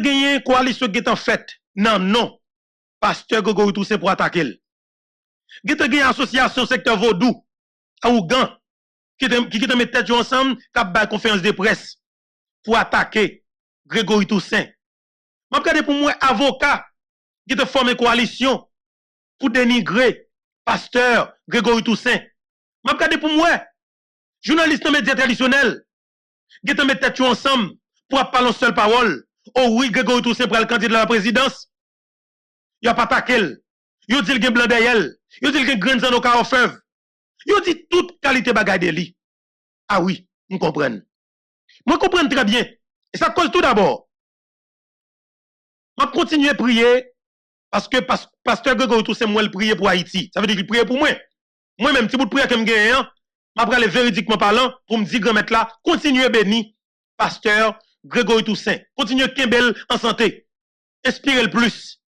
gagné coalition qui est en fait. Non. Pasteur Grégory Toussaint pour attaquer. Qui te gagné association secteur Vaudou, à Ougan, qui te met tête ensemble, qui a conférence de presse pour attaquer Grégory Toussaint. Je regarde pour moi, avocat qui te forme une coalition pour dénigrer pasteur Grégory Toussaint. Je regarde pour moi, journaliste dans les médias traditionnels qui te met tête ensemble pour parler en seule parole. Oh oui, Grégory Toussaint pour le candidat de la présidence. Il a pas attaqué. Il dit qu'il y a blanc derrière. Il dit qu'il y a grain dans au fève. Il dit toute qualité bagaille de lui. Ah oui, je comprends. Je comprends très bien. Et ça cause tout d'abord. Je continue à prier parce que pasteur Grégory Toussaint moi le prier pour Haïti. Ça veut dire qu'il prie pour moi. Moi-même, si vous priez que je gagne, je vais aller véridiquement parlant pour me dire grand maître là, continuez béni pasteur Grégory Toussaint. Continuez Kembel en santé. Inspirez le plus.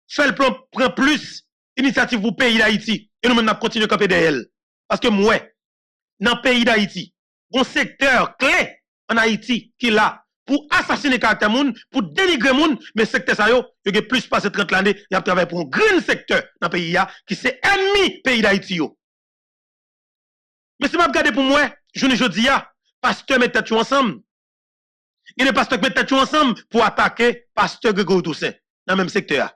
Faites prend plus initiative pour le pays d'Haïti. Et nous maintenant continuer à camper derrière. Parce que moi, dans le pays d'Haïti, un secteur clé en Haïti qui est là pour assassiner caractère moun, pour dénigrer moun, mais secteur ça yo, il y a plus passé 30 années, il a travaillé pour un grand secteur dans le pays qui c'est ennemi pays d'Haïti yo. Mais si je regarde pour moi, je ne dis pas, pasteur met tête ensemble. Il y a des pasteurs qui mettent tête ensemble pour attaquer pasteur Grégory Toussaint dans le même secteur.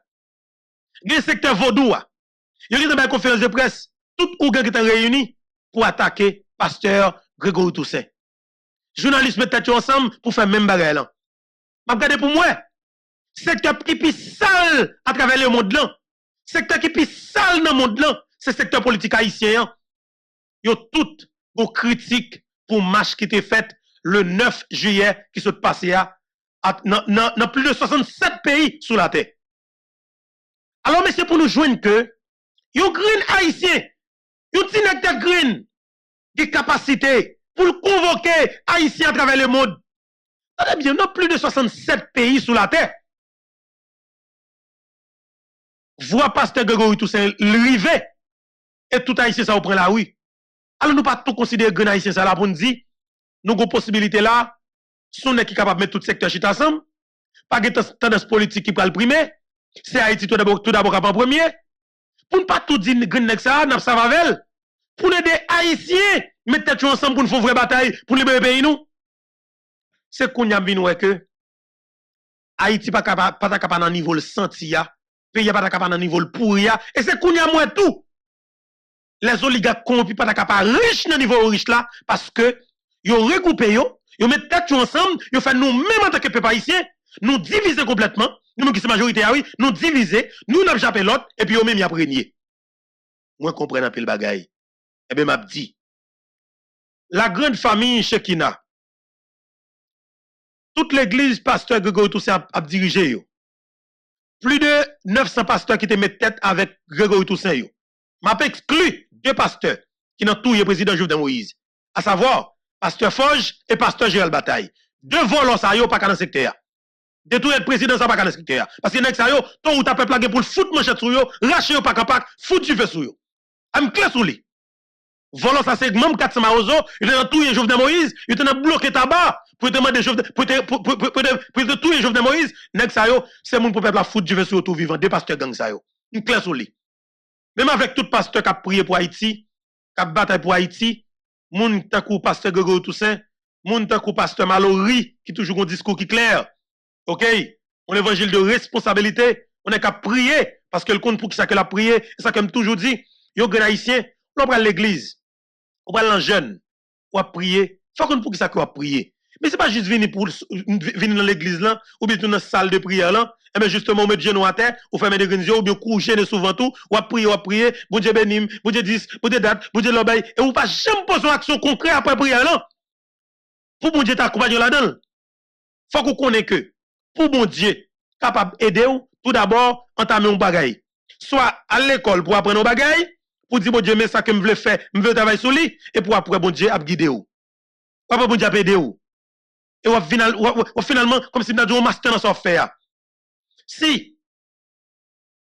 Il y a un secteur Vaudou. Il y a une conférence de presse. Tout le monde qui est réuni pour attaquer pasteur Grégory Toussaint. Journalistes mettent tête ensemble pour faire même bagarre là. Regardez pour moi, secteur qui est sale à travers le monde là. Secteur qui est sale dans le monde là, c'est le secteur politique haïtien. Il y a toutes vos critiques pour marche qui était faite le 9 juillet qui s'est passé dans plus de 67 pays sous la terre. Alors, mais c'est pour nous joindre que, yon green haïtien, yon tinecteur green, des capacités pour convoquer haïtiens à travers le monde. Attendez bien, dans plus de 67 pays sous la terre. Voix pasteur Grégory Toussaint rivé, et tout haïtien ça vous prend la oui. Alors, nous pas tout considérer green haïtien ça là pour nous dire, nous avons possibilité là, si on est capable de mettre tout secteur chita ensemble, pas de tendance politique qui peut le primer. C'est Haïti tout d'abord en premier. Pour ne pas tout dire que ça, n'a pas avec. Pour aider Haïtiens, mettre tête ensemble pour nous faire une vraie bataille pour libérer le pays nous. C'est qu'on y a vu que Haïti pas capable dans niveau le senti ya, pays pas capable dans niveau le pourri ya, et c'est qu'on y a moins tout. Les oligarques corrompus pas capable riche dans niveau riche là parce que yo regroupé yo mettent tête ensemble, yo fait nous même en tant que peuple haïtien, nous diviser complètement. Nous qui sommes majorité, oui, nous diviser, nous n'avons jamais l'autre, et puis nous même y a régné. Moi, je comprends un peu le bagaille. Eh bien, m'a dit, la grande famille Chekina, toute l'église pasteur Grégory Toussaint a dirigé, yo. Plus de 900 pasteurs qui te mettent tête avec Grégory Toussaint, yo. M'a exclu 2 pasteurs qui n'ont tout le président Jovenel Moïse. À savoir, pasteur Foge et pasteur Gérald Bataille. 2 volants, ça yo, pas dans le secteur. Détruire le président, ça pas dans le secteur. Parce que ça yo, ton ou ta peuple plagué pour le foot manchette sur yo, racher yo pas capable, foot du feu sur yo. Am clé sous lui. Volant ça c'est même 400 maozo, il est tout Jovenel Moïse, il est bloqué tabac pour demander pour tout Jovenel Moïse, nek ça yo, c'est moun pour peuple la foot du feu sur tout vivant, 2 pasteurs gang ça yo. Une clé sous lui. Même avec tout pasteur qui a prié pour Haïti, qui a bataille pour Haïti, moun takou pasteur Grégory Toussaint, moun takou pasteur Mallory qui toujours un discours qui clair. OK, on évangile de responsabilité, on est qu'à prier parce que le compte pour qui ça que la prier, ça comme toujours dit, yo grand haïtien, on prend l'église, on prend les jeunes, on va prier, faut qu'on pour qui ça que va prier. Mais c'est pas juste venir dans l'église là ou bien dans la salle de prière là, et bien justement on met genou à terre, ou faire des grenadiers ou bien coucher souvent tout, ou à prier, bon Dieu bénim, bon Dieu 10, bon Dieu date, bon Dieu l'obéi et ou pas jamais poser une action concrète après prière là. Pour bon Dieu t'accompagner là-dedans. Faut qu'on connaisse que pour bon Dieu, capable d'aider ou, tout d'abord, entamer un bagaille. Soit à l'école pour apprendre un bagaille, pour dire bon Dieu, mais ça que je veux faire, je veux travailler sur lui, et pour après bon Dieu, guider ou. Après bon Dieu, aider ou. Et finalement, comme si nous avons un master dans son faire. Si,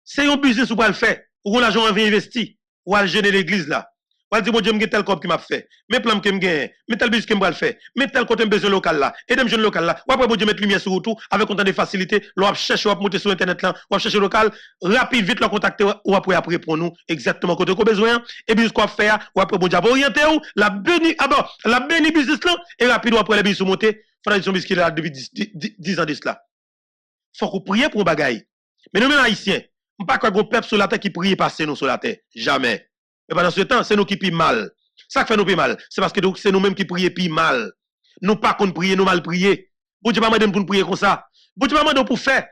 c'est un business ou pas le faire, ou l'argent va investir, ou à gêner l'église là, Ou dit bon Dieu, m'gè tel corps qui m'a fait. Mais plan que m'gè, mais tel bus que m'bral fait. Mais tel côté besoin local là. Et dem jeune local là. Ou après bon Dieu mettre lumière sur tout avec autant de facilité, l'on chercher ou monter sur internet là, ou chercher local, rapide vite le contacter ou après pour nous exactement côté qu'on besoin et puis quoi faire ou après bon Dieu orienter ou la béni la béni business là et rapide ou après les business monter. Faudrait son business là depuis 10 ans de cela. Faut qu'on prie pour bagaille. Mais nous, même haïtiens, on pas quoi peuple sur la terre qui prie passer nous sur la terre. Jamais. Et pendant ce temps, c'est nous qui pille mal. Ça qui fait nous pille mal, c'est parce que c'est nous-mêmes qui prions pille mal. Nous pas qu'on prie, nous mal prier. Bon Dieu pas demander pour nous prier comme ça. Bon Dieu pas demander pour faire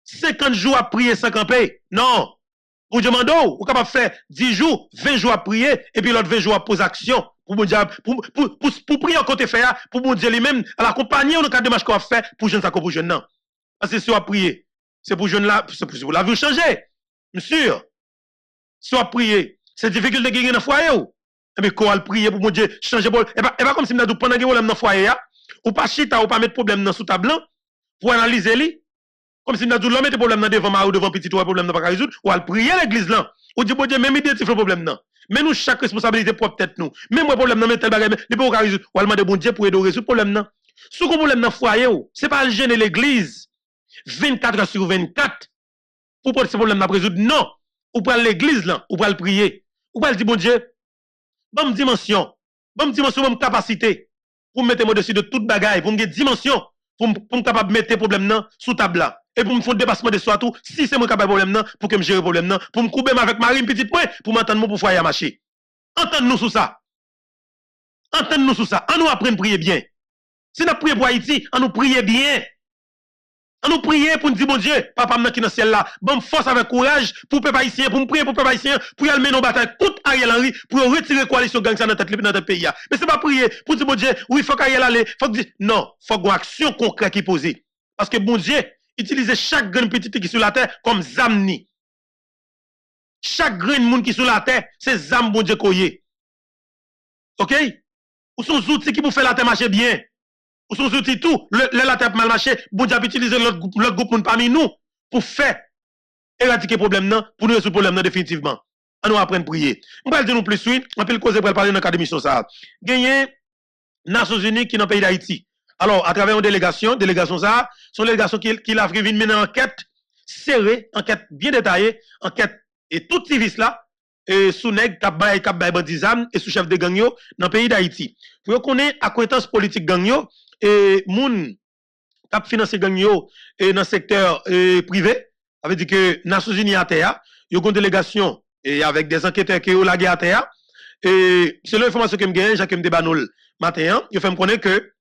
50 jours à prier sans camper. Non. Bon Dieu demande ou capable faire 10 jours, 20 jours à prier et puis l'autre 20 jours à poser action pour bon Dieu pour prier à côté faire pour bon Dieu lui-même à l'accompagner dans cadre de marche qu'on fait pour jeune ça pour jeune non. Parce que si on prier c'est pour jeune là, c'est pour la vie changer. Monsieur, soit prier, c'est difficile de gagner dans le foyer ou. Mais quoi prier pour mon Dieu changer bon et pas comme si m'dou pendant que problème dans foyer ou pas chita ou pas mettre problème dans sous table pour analyser lui comme si m'dou mettre problème dans devant ma ou devant petit ou problème dans pas résoudre ou al prier l'église là. Ou dit bon Dieu même identifier le problème là. Mais nous chaque responsabilité propre tête nous. Même moi problème dans tel bagage mais pas résoudre ou al demander bon Dieu pour aider résoudre problème là. Sous problème dans foyer ou, c'est pas le gêner l'église 24 heures sur 24 pour porter ce problème à résoudre. Non. Ou pour l'église là, ou pour le prier. Ou pour dire bon Dieu, bonne dimension, bonne capacité pour me mettre moi dessus de toute bagaille, pour me dire dimension, pour me capable de mettre problème là sous table là. Et pour me faire dépassement de soi tout, si c'est moi capable problème là, pour que me gérer problème là, pour me couper avec Marie petit point, pour m'entendre pour foyer à marcher. Entendez-nous sur ça. Entendez-nous sur ça. On nous apprendre à prier bien. Si nous prions pour Haïti, on nous prie bien. On nous prie pour nous dire, bon Dieu, papa qui dans le ciel là, bonne force avec courage pour peuple haïtien, pour nous prier pour peuple haïtien, pour y aller mener nos batailles contre Ariel Henry, pour retirer la coalition gang ça dans notre pays. Mais c'est pas prier pour dire, bon Dieu, oui, il faut qu'Ariel aller, faut que non, faut une action concrète qui est posée. Parce que bon Dieu, utilise chaque grain petit qui est sur la terre comme zamni. Chaque grain de monde qui est sur la terre, c'est zam bon Dieu koye. OK? Ou sont outils qui pour faire la terre marcher bien. Ou sont outils tout, la terre mal marché, bon Dieu utiliser l'autre groupe parmi nous pour faire éradiquer le problème non, pour nous résoudre le problème non définitivement. On nous apprendre à prier. On va dire nous plus suite, on peut le causer pour parler dans cadre d'émission ça. Gagner Nations Unies qui dans le pays d'Haïti. Alors à travers une délégation ça, son délégation qui l'a fait mener enquête serrée, enquête bien détaillée, enquête et tout service là et sous nèg k'ap bay bandizam et sous chef de gang yo dans le pays d'Haïti. Pour connaître acquaintance politique gang yo et moun k'ap financer gang yo et dans le secteur privé, ça veut dire que Nations Unies à terre, yo une délégation et avec des enquêteurs qui ont lagué à terre et c'est l'information que me gagne Jacques Mdebanol matin, il fait me connaître que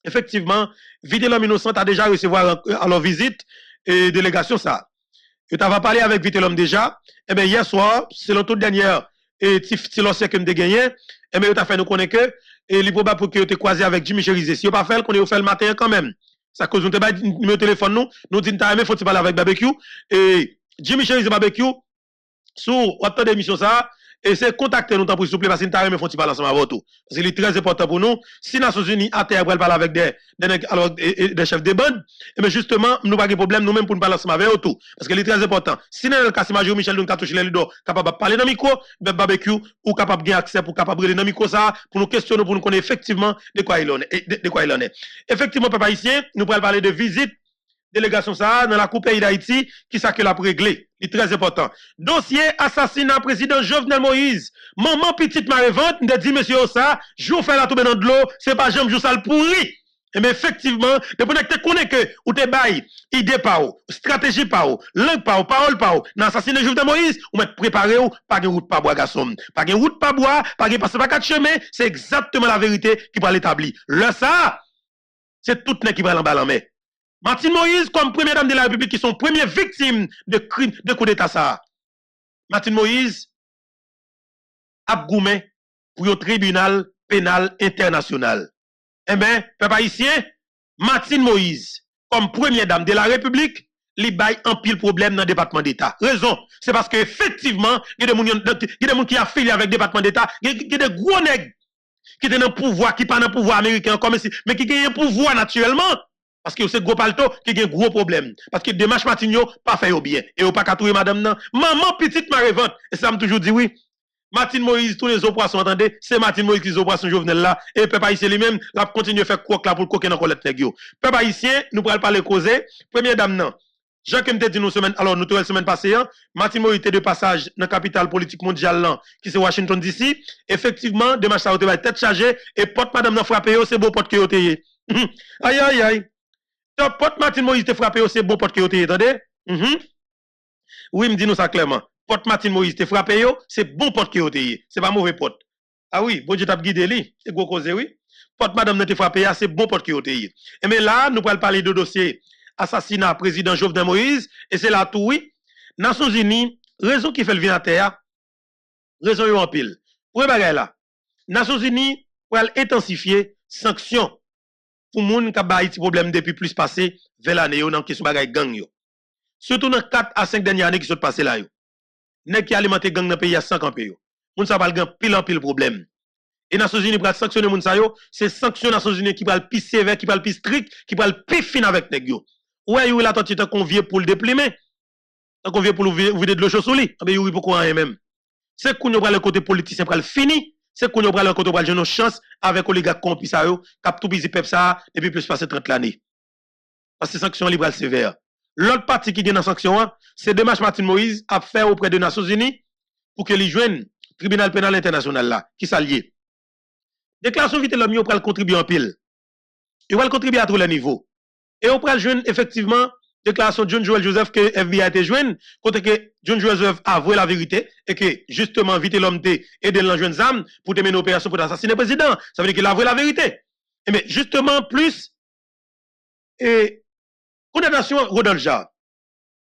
effectivement Vite l'homme innocent a déjà recevoir à leur visite et délégation ça. Je t'avais parlé avec Vite l'homme déjà. Eh bien, hier soir, c'est le toute dernière et l'ancien que me gagné. Eh bien, tu as fait nous connaître que et il est probable que tu croisé avec Jimmy Cherizé. Si tu pas fait, qu'on est fait le matin quand même. Ça cause nous te pas numéro téléphone nous dit t'as aimé faut tu parler avec barbecue et Jimmy Cherizé barbecue sur autre d'émission ça et c'est contacter nous pour s'il vous plaît parce que t'as aimé faut tu parler ensemble avec tout parce qu'il est très important pour nous si Nations Unies à terre pour parler avec des chefs de bande et bien justement nous pas de problème nous même pour nous parler ensemble avec tout parce qu'il est très important si dans le cas si Major Michel nous toucher les lido capable parler dans micro ben barbecue ou capable gagner accès pour capable aller dans micro ça pour nous questionner pour nous connaître effectivement de quoi il en est effectivement peuple haïtien nous pourrons parler de visite délégation ça dans la coupe pays d'Haïti qui ça que l'a réglé c'est très important dossier assassinat président Jovenel Moïse maman petite marevante de dit monsieur ça jou fait la tomber dans de l'eau c'est pas jambe jou ça le pourri et mais effectivement depuis que tu connais que ou te bail idée pas ou stratégie pas ou langue pas ou parole pas ou dans assassinat Jovenel Moïse ou mettre préparer ou pas de route pas bois garçon pas de route pas bois pas de passer pas quatre chemins c'est exactement la vérité qui va l'établir le ça c'est tout qui va l'emballer en main. Martine Moïse comme première dame de la République qui sont premières victimes de crimes de coup d'état ça. Martine Moïse a goumé pour un tribunal pénal international. Eh bien, peuple haïtien, Martine Moïse comme première dame de la République, li bail en pile problème dans le département d'État. Raison, c'est parce que effectivement, il y a des gens qui affiliés avec le département d'État, il y a des gros nègres qui sont dans le pouvoir, qui pas dans le pouvoir américain comme ici, mais qui ont un pouvoir naturellement. Parce que c'est gros palto qui a un gros problème. Parce que démarche Matigno pas fait au bien. Et au pas qu'à trouver madame nan. Maman petite marevante. Et ça me toujours dit oui. Martin Moïse, tous les opérations, entendez, c'est Martin Moïse qui les opérations Jovenel là, et peuple haïtien lui-même, la continue à faire quoi là pour le coquin dans colette nèg yo. Peuple haïtien, nous pourrons parler causer, première dame non. Jean qui me dit nous semaine, alors nous la semaine passée, hein, Martin Moïse était de passage dans la capitale politique mondiale là, qui c'est Washington DC, effectivement, démarche ça va tête chargée, et porte madame n'a frappé, c'est beau porte qui yo teye. Aïe aïe aïe. Top porte Martin Moïse te frappé, c'est beau porte qui yo teye, attendez? Oui, me dit nous ça clairement. Porte Martin Moïse te frappé yo, c'est bon porte qui yo teye. C'est pas mauvais porte. Ah oui, bon Dieu t'a guidé li, c'est gros cause oui. Porte madame n'a te frappé, c'est bon porte qui yo teye. Et mais là, nous allons parler de dossier assassinat président Jovenel Moïse et c'est là tout oui. Nations Unies, raison qui fait le vin à terre, raison yo en pile. Pour bagay là. Nations Unies pour intensifier sanctions pour moun qui ba iti problème depuis plus passé vers l'année yo dans question bagay gang yo. Surtout dans 4 à 5 dernières années qui sont passées là yo. Nèg qui alimenté gang dans pays à 100 campé yo. Moun sa pral gan pile en pile problème. Et Nations Unies pral sanctionner moun sa yo, c'est sanction Nations Unies qui pral plus sévère, qui pral plus strict, qui pral plus fin avec nèg yo. Ouais, yo la tante qu'on vient pour le déplimer. Tant qu'on vient pour vider de l'eau sous lui, mais yo pour rien même. C'est qu'on yo pral le côté politicien pral fini, c'est qu'on yo pral le côté pral une chance avec oligarque compi ça yo, cap tout bisi peuple ça depuis plus passer 30 l'année. Parce que sanction libérale sévère. L'autre partie qui est dans sanction, c'est démarche Martin Moïse à faire auprès des Nations Unies pour que les joignent tribunal pénal international là, qui s'allie. Déclaration vite l'homme yo pral contribuer en pile. Il va contribuer à tous les niveaux. Et on pral joindre effectivement déclaration de John Joel Joseph que FBI a été joint, côté que John Joel Joseph a avoué la vérité et que justement vite l'homme t'est aidé dans jeune âme pour te mener une opération pour assassiner le président. Ça veut dire qu'il a avoué la vérité. Et mais justement plus et condamnation Rodolphe Jarre.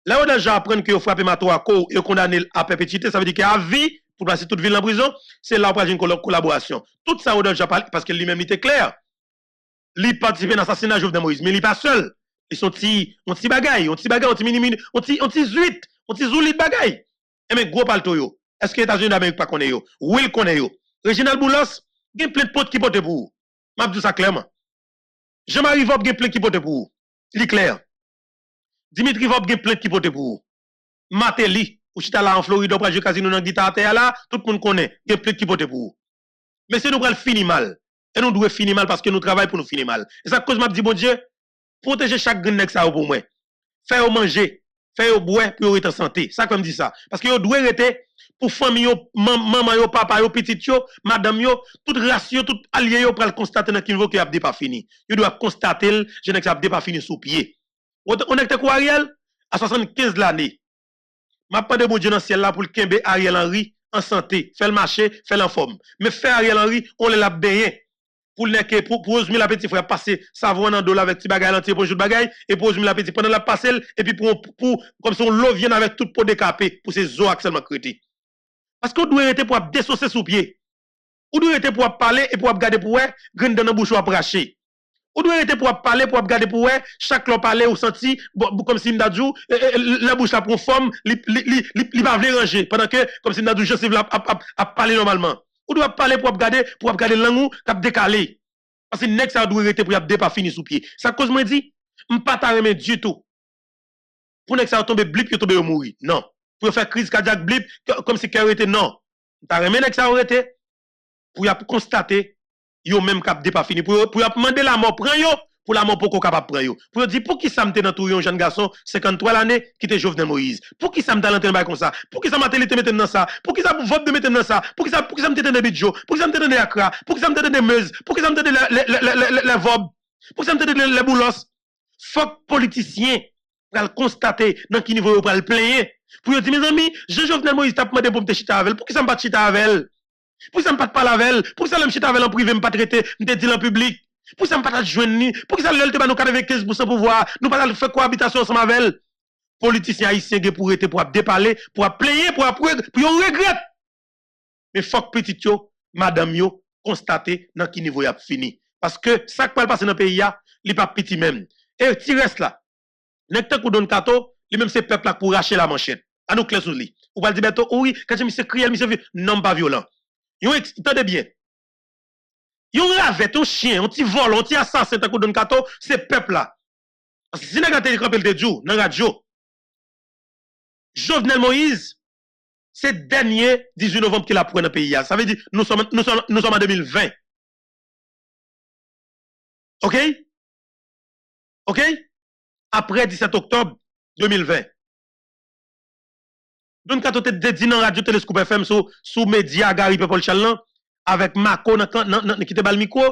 Là Rodolphe Jarre apprend que frappé Mato à corps et condamné à perpétuité, ça veut dire qu'il a vie pour passer toute ville en prison, c'est là où on une collaboration. Tout ça Rodolphe Jarre parle parce que lui-même était clair. Lui participe à l'assassinat de Jovenel Moïse, mais il n'est pas seul. Ils sont petits bagaille, on petit mini, on petit zuit, on petit zouli de bagaille. Et mais gros palto yo. Est-ce que les États-Unis d'Amérique pas connaît yo? Oui, il connaît yo. Reginald Boulos, il y a plein de potes qui potent pour vous. M'a dit ça clairement. Jean-Marie Vop, il y a plein qui potent pour vous. Il est clair. Dimitri Vop, il y a plein qui potent pour vous. Matéli, ou chita là en Floride, on prend jouer casino dans guitare terre là, tout le monde connaît, il y a plein qui potent pour vous. Mais c'est nous pral finir mal. Et nous devons finir mal parce que nous travaillons pour nous finir mal. Et ça cause m'a dit bon Dieu, protéger chaque grain nèg ça pour moi. Faire manger, faire boire pour être en santé. Ça comme dit ça parce que yo doit rester pour famille yo, maman yo, papa yo, petit yo, madame yo, toute ratio, tout allié yo pral constater dans niveau que a pas fini. Yo doit constater je nèg ça pas fini sous pied. On est quoi Ariel à 75 l'année. M'a pas de bon Dieu dans ciel là pour le kembe Ariel Henry en santé, faire le marché, faire en forme. Mais faire Ariel Henry, on l'a bien. Pour Osmi la petit frère passer savon dans dollar avec petit bagay l'entier pour jour bagay et pour Osmi la petit pendant la passer et puis pour comme si on l'eau vient avec tout pot décapé pour ces os actuellement crété. Parce qu'on doit être pour dessosser sous pied. On doit être pour parler et pour regarder pour ouais grain dans bouche ou bracher. On doit être pour parler pour regarder pour ouais chaque l'on parler ou senti comme si m'dadjou la bouche la prend forme li va venir ranger pendant que comme si m'dadjou je sais à parler normalement. On doit parler pour regarder l'angou cap décalé parce que nèg ça doit rester pour y pas fini sous pied. Ça cause moi dit m'pas ta remet du tout. Pour nèg ça tomber blip yo tomber mourir. Non. Pour faire crise cardiaque blip comme si cœur était non. Ta remet nèg ça arrêté pour y constater yo même cap pas fini pour demander la mort prend yo pour la mort pour capable prendre yo. Pour dire pour qui ça m'était dans tout un jeune garçon 53 l'année qui était Jovenel Moïse. Pour qui ça m'était dans un comme ça? Pour qui ça m'a télé mettre dans ça? Pour qui ça vote de mettre dans ça? Pour qui ça m'était dans Bidjo? Pour qui ça m'était dans Accra? Pour qui ça m'était dans Meuse? Pour qui ça m'était dans les Vob? Pour qui ça m'était dans les Boulos? Faut politicien pour le constater dans quel niveau pour le plaindre. Pour dire mes amis, Jovenel Moïse t'a demandé pour me chita avec. Pour qui ça me pas chita avec elle? Pour qui ça me pas parler avec elle? Pour qui ça me chita avec en privé me pas traiter, me dire en public? Pour ça, nous pas joindre ni. Pour ça, nous pas nous 95% pouvoir. Nous pas faire cohabitation ensemble avec elle. Politiciens haïtiens pour être pour déparler, pour plaigner, pour regretter. Mais faut que petit yo, madame yo, constater dans quel niveau y a fini. Parce que ça qui va passer dans le pays, il pas petit même. Et tu restes là. Nek te kou don kato, lui même c'est peuple là pour racher la manchette. À nous clair sur lui. Ou pas dire oui, quand je me suis crié, monsieur non pas violent. Attendez bien. Yon ravette, un chien, un petit vol, un petit assassin, un coup de kato, c'est peuple là. Parce que si vous avez campé le djou, dans la radio, Jovenel Moïse, C'est dernier 18 novembre qu'il a pris dans le pays. Ça veut dire nous sommes en 2020. OK? OK? Après 17 octobre 2020. Donc, quand on te dit dans Radio Téléscope FM sous média Gary Paul Challan, avec Mako qui te bal micro,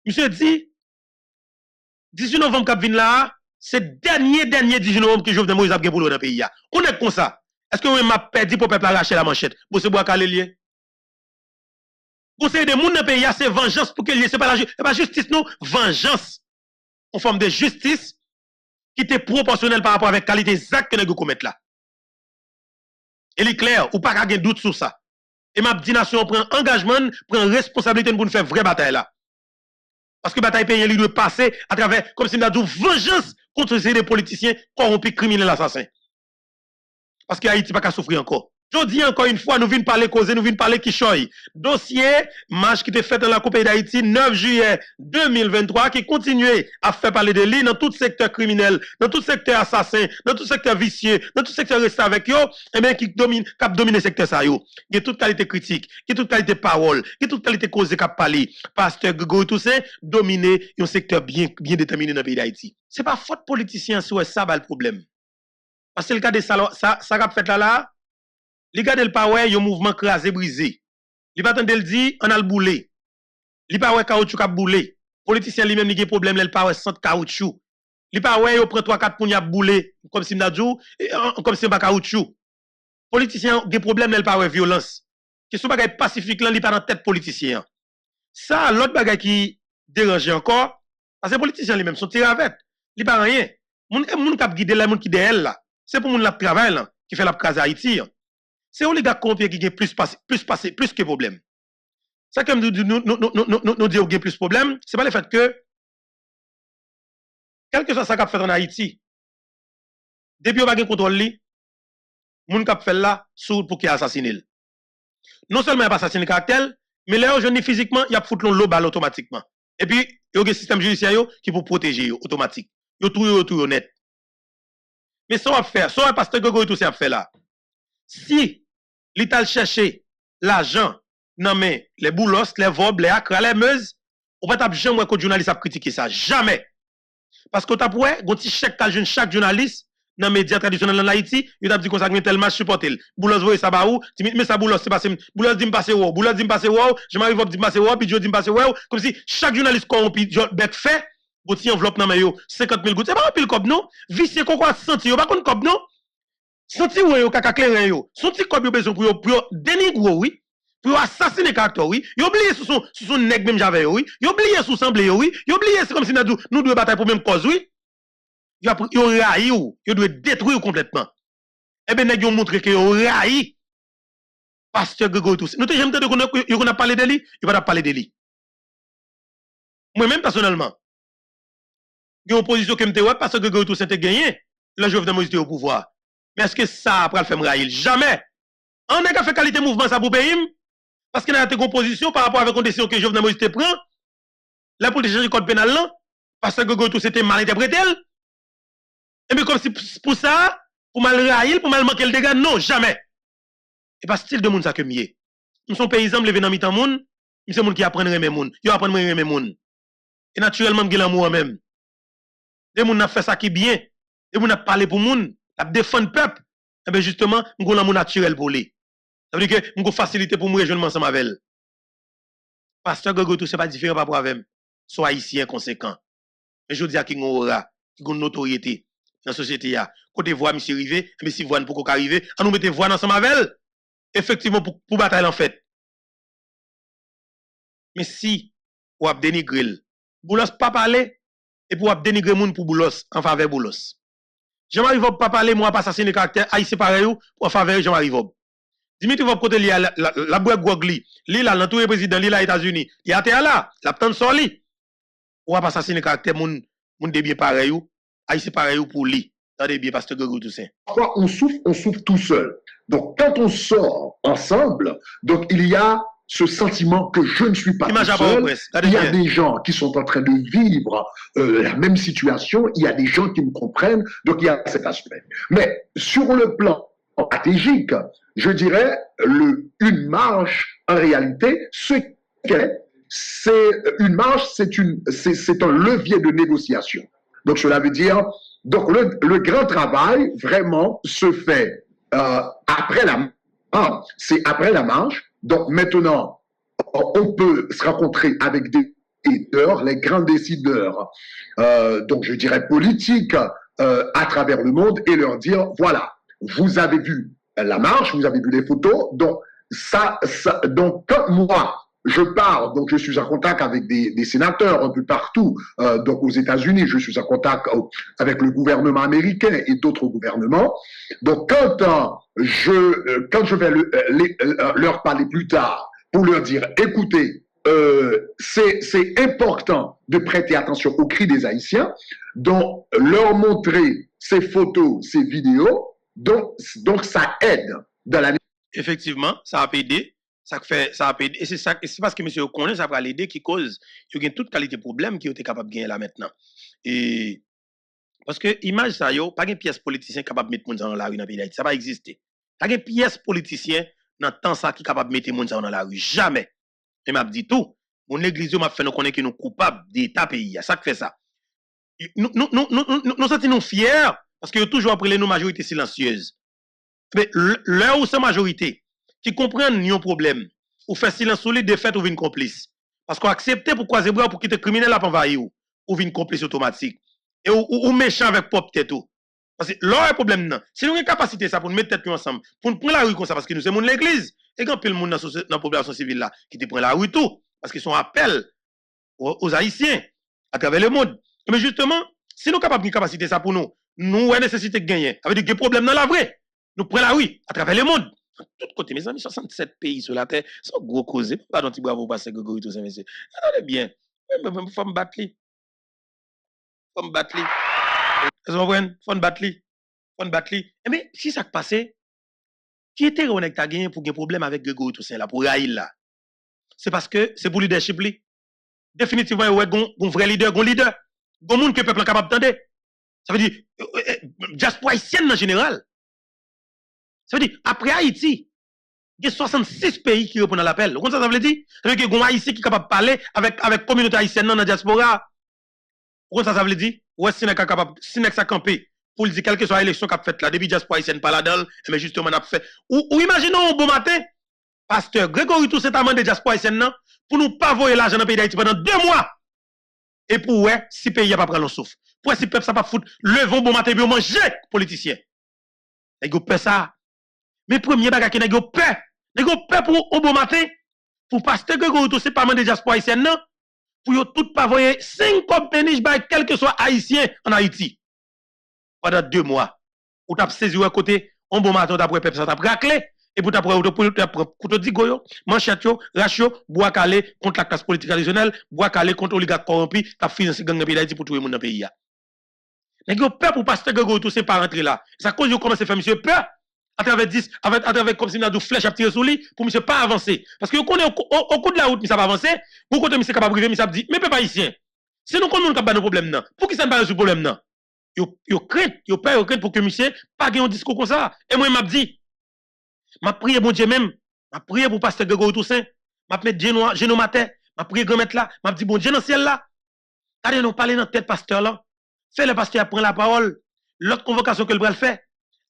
monsieur dit, 18 novembre qui vient là, c'est dernier 18 novembre que Jovenel Moïse a gagné pour le pays. On est comme ça. Est-ce que vous m'avez perdu pour peuple arracher la manchette? Pour se boire calé conseil de monde dans le pays, c'est vengeance pour que c'est pas justice, non, vengeance. En forme de justice qui était proportionnelle par rapport avec la qualité des actes que nous commettons là. Et il est clair, ou pas qu'à un doute sur ça. Et ma dit nation prend engagement, prend responsabilité pour nous faire vraie bataille là. Parce que la bataille payée, il doit passer à travers, comme si nous avons vengeance contre ces politiciens corrompus, criminels, assassins. Parce que Haïti n'a pas qu'à souffrir encore. Je dis encore une fois, nous venons parler causer, nous venons parler Kishoy. Dossier, marche qui était fait dans la Coupe d'Haïti, 9 juillet 2023, qui continue à faire parler de lui dans tout secteur criminel, dans tout secteur assassin, dans tout secteur vicieux, dans tout secteur resté avec eux, et bien qui domine le secteur ça yo. Il y a toute qualité critique, il y a toute qualité parole, il y a toute qualité cause qui parler. Pasteur Grégory Toussaint dominer un secteur bien déterminé dans le pays d'Haïti. C'est pas faute politicien sur ça le problème. Parce que le cas de ça qu'a fait là, li gade le pa wè yon mouvement crasé brisé. Li pa tande le dit on a le boulé. Li pa wè caoutchouc a boulé. Politicien li même li gen problème le pa wè centre caoutchouc. Li pa wè yo prend 3-4 pou y a boulé comme si m'dadjou comme si pas caoutchouc. Politicien gen problème le pa wè violence. Question bagay pacifique là li pa dans tête politicien. Ça l'autre bagay qui dérange encore parce que politicien li même son tiravette. Li pa rien. Moun k'ap guider la moun qui derrière là. C'est pour moun la travail là qui fait la case Haïti. C'est oligarque corrompu qui a plus que problème. Ça comme nous dit qu'il y a plus de problème, c'est pas le fait que quel que soit ça qu'a fait en Haïti, depuis on pas de contrôle li, moun k'ap fait là sous pour qu'il assassine. Non seulement il pas assassiné caractère, mais là aujourd'hui physiquement, il y a foutu l'eau balle automatiquement. Et puis il y a un système judiciaire qui pour protéger automatique. Yo tout honnête. Mais ça va faire, ça pasteur Grégory tout ça fait là. Si l'État chercher l'argent non mais les boulos, les vols, les acres, les meuses, on va jamais que journaliste a critiqué ça, jamais. Parce que t'as pour un petit chèque qu'a chaque journaliste dans les médias traditionnels en Haïti, il a dit qu'on s'agit tellement supporter. Boulos voye ça ba ou, mais ça boulos c'est passé, boulos dit me passer wow, boulos dit me passer wow, je m'arrive dit me passer wow, puis je dit me passer wow, comme si chaque journaliste corrompu bec fait, petit enveloppe dans main yo, 50 000 gouttes, c'est pas un pile cop non, vicieux qu'on quoi senti, pas qu'on cop non. Senti ou yo kaka clair yo, senti comme yo besoin pour dénigrer oui, pour assassiner caractère oui, yo oublié sous son nèg même j'avais oui, yo oublié sous semblé oui, yo oublié c'est comme si nous devons batailler pour même cause oui. Yo raï ou, yo doit détruire complètement. Eh ben nèg yo montré que yo raï pasteur Grégory tout. Nous te j'aime de qu'on a parlé de lui, il va parler de lui. Moi même personnellement, il y a une opposition qui me dit ouais parce que Grégory tout c'était gagné, là Jovenel Moïse au pouvoir. Mais est-ce que ça après le faire raïl? Jamais. On n'a qu'à faire qualité mouvement ça pour pays parce qu'il y a une composition par rapport avec la condition que Jovenel Moïse te prend. Là pour changer le code pénal là parce que Grégory tout c'était mal interprété. Et bien comme si pour ça, pour mal raïl, pour mal manquer le dégât, non, jamais. Et pas style de monde ça que mieux. Nous sommes paysans lever dans mi-temps monde, nous sommes monde qui apprennent aimer monde, yo apprennent aimer monde. Et naturellement m'gè l'amour même. Des monde n'a fait ça qui bien, des monde n'a parlé pour monde. La défendre peuple, et bien justement, nous avons l'amour naturel pour lui. Ça veut dire que nous avons facilité pour nous rejoindre ensemble avec elle. Pasteur Grégory tout c'est pas différent par rapport avec soit haïtien conséquent. Mais je dis à qui nous aura, qui a une notoriété dans la société. Côté voix, monsieur Rivé, mais si voix ne peut pas arriver, à nous mettre voix ensemble avec elle. Effectivement, pour bataille en fait. Mais si, vous avez dénigré, Boulos pas parler, et pour dénigrer moun pour Boulos, en faveur Boulos. Jean-Marie Vob pas parler, moi pas assassiner caractère, haïtien pareil ou, en faveur Jean-Marie Vob. Dimitri Vob côté li la boîte Gogli, li là, l'entouré président, li là, États-Unis, il y a là, la tente sur li. Ou pas assassiner caractère, moun de bien pareil ou, haïtien pareil ou pour li. Attendez bien, pasteur Grégory Toussaint. Quand on souffre tout seul. Donc, quand on sort ensemble, donc il y a ce sentiment que je ne suis pas tout seul. Il y a des gens qui sont en train de vivre la même situation. Il y a des gens qui me comprennent. Donc, il y a cet aspect. Mais sur le plan stratégique. Je dirais, une marche, en réalité, c'est une marche, c'est un levier de négociation. Donc, cela veut dire, donc le grand travail, vraiment, se fait après la marche. C'est après la marche. Donc, maintenant, on peut se rencontrer avec des décideurs, les grands décideurs, donc je dirais politiques, à travers le monde et leur dire, voilà, vous avez vu la marche, vous avez vu les photos, donc donc quand moi, je pars, donc je suis en contact avec des sénateurs un peu partout, donc aux États-Unis, je suis en contact avec le gouvernement américain et d'autres gouvernements. Donc quand je vais leur parler plus tard pour leur dire, écoutez, c'est important de prêter attention aux cris des Haïtiens, donc leur montrer ces photos, ces vidéos, donc ça aide dans la... Effectivement, ça a aidé. Ça a aidé. Et c'est parce que monsieur connaît, ça va l'aider qui cause, il y a toute qualité de problème qui est capable de gagner là maintenant. Et parce que image ça yo, pas une pièce politicien capable de mettre monde dans la rue dans le pays d'Haïti, ça va exister. Pas une pièce politicien dans temps ça qui capable de mettre monde dans la rue, jamais. Et m'a dit tout, mon église m'a fait nous connaître que nous coupables d'état pays, ça fait ça. Nous sentons fiers parce que toujours après les nos majorités silencieuses. Mais l'heure où c'est majorité qui comprennent un problème, ou fait silence sur les défaites ou vin complice. Parce qu'on accepte pour croiser bras pour quitter criminel à envahir ou vin complice automatique. Et ou méchant avec propre tête ou. Parce que l'heure problème non. Si nous avons une capacité ça pour nous mettre tête ensemble, pour nous prendre la rue comme ça parce que nous sommes l'église et quand le monde dans la population civile là qui te prend la rue tout parce qu'ils sont appel aux Haïtiens à travers le monde. Mais justement, si nous sommes capables d'une capacité ça pour nous, nous avons nécessité de gagner. Avec des problèmes dans la vraie. Nous prenons la rue à travers le monde. De tous côtés, mes amis, 67 pays sur la terre, sont gros causés. Pardon, tu bravo, passer Grégory, tout ça, monsieur. Attendez bien. Il faut me battre. Il faut me battre. Vous comprenez? Il faut me battre. Il faut me battre. Mais si ça passe, qui était on a gagné pour un problème avec Grégory Toussaint là, pour Raïl là? C'est parce que c'est pour leadership. Définitivement, il y a un vrai leader, un leader. Un monde que le peuple est capable d'entendre. Ça veut dire, diaspora haïtienne en général. Ça veut dire, après Haïti, il y a 66 pays qui répondent à l'appel. Vous comprenez ça veut dire? Ça veut dire qu'il y a un Haïtien qui est capable de parler avec la communauté haïtienne dans la diaspora. Vous comprenez ça veut dire? Ouais, si n'est capable, si n'est pas campé, pour dire quelle que soit l'élection qu'a faite là, depuis diaspora haïtienne pas là-dedans, mais justement, on a fait. Ou imaginons un bon matin, pasteur Grégory Toussaint a demandé diaspora haïtienne pour nous pas voyer l'argent dans le pays d'Haïti pendant 2 mois. Et pour ouais, si le pays n'a pas pris le souffle. Pour si le peuple n'a pas foutre, levons bon matin, puis manger, politiciens. Et vous faites ça. Mais premier bagage qui n'a pas peur. N'a pas peur pour un bon matin. Pour pasteur Grégory Toussaint, pas de diaspora haïtienne, non. Pour yo tout pas voyer 5 compagnies, quel que soit haïtien en Haïti. Pendant 2 mois. Ou t'as saisi à côté, un bon matin, t'as pris peuple, ça t'a raclé. Et pour t'apprendre, pour te dire, goyo, manchette, ratio, bois calé contre la classe politique traditionnelle, bois calé contre l'oligarque corrompu, t'as financé gang dans le pays d'Haïti pour tout le monde dans le pays. Mais yo peur pour pasteur Grégory Toussaint pas rentrer là. Ça cause yo commence à faire monsieur peur. À travers 10, à travers comme si nous avons flèche à tirer sur lui, pour monsieur pas avancer. Parce que vous connaissez au coup de la route, monsieur va avancer, vous connaissez monsieur capable de priver, monsieur va dire, mais peuple haïtien, si nous connaissons pas nos problèmes, non, pour qui ça ne pas résoudre le problème, non? Yo crainte, yo peur, yo crainte pour que monsieur pas gagne un discours comme ça. Et moi, m'a dit, m'a prié bon Dieu même, m'a prié pour pasteur Grégory Toussaint, m'a mettre Géno matin, m'a prié grand maître là, m'a dit bon Dieu dans le ciel là. Allez nous parler dans tête pasteur là. Fait le pasteur prendre la parole, l'autre convocation que le bras fait.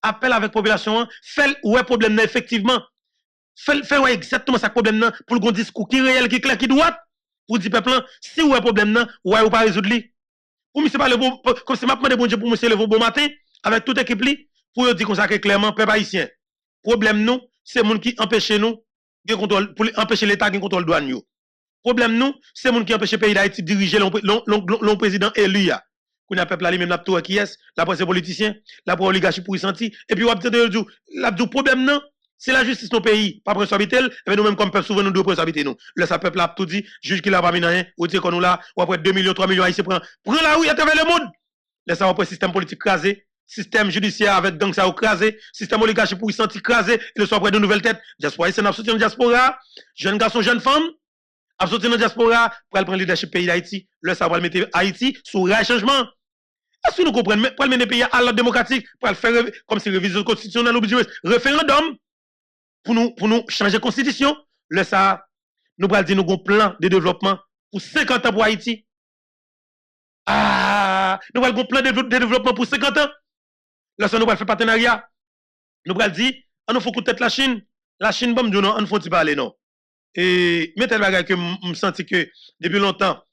Appel avec population, fait ouais problème là effectivement. Fait ouais exactement ça problème là pour le discours qui réel qui clair qui droit pour dire peuple si ouais problème là ouais ou pas résoudre lui. Pour monsieur pas le bon comme c'est m'a demandé bon Dieu pour monsieur le bon matin avec toute équipe li pour dire comme ça clairement peuple haïtien. Problème nous c'est monde qui empêche nous de contrôle pour empêcher l'état de contrôle douane yo. Problème nous c'est monde qui empêche pays d'Haïti diriger l'on président élu ya. Qu'on a peuple là même la tout qui est la presse politicien la pour oligarchie pour y sentir et puis on va dire la problème non c'est la justice dans pays pas responsabilité et nous même comme peuple souvent nous devons responsabilité nous le ça peuple là tout dit juge qui l'a pas mis rien ou dire qu'on nous là ou après 2 millions 3 millions haïtiens prend la rue à travers le monde laisse ça après système politique crasé système judiciaire avec gang ça crasé système oligarchie pour y sentir crasé et le soir après de nouvelles têtes diaspora c'est sorti dans diaspora jeunes garçons jeunes femmes a sorti dans diaspora pour prendre leadership pays d'Haïti le ça va mettre Haïti sous rail changement. Est-ce que nous comprenons, pour mener le pays à l'ordre démocratique, pour le faire comme si révision constitutionnelle ou référendum, pour nous changer la constitution, le ça, nous allons dire nous avons un plan de développement pour 50 ans pour Haïti. Ah, nous allons un plan de développement pour 50 ans. Là, nous allons faire partenariat. Nous allons dire, on nous faut écouter la Chine. La Chine, bon, nous on ne faut pas parler, non. Et, mais tel bagage que je me sens que depuis longtemps,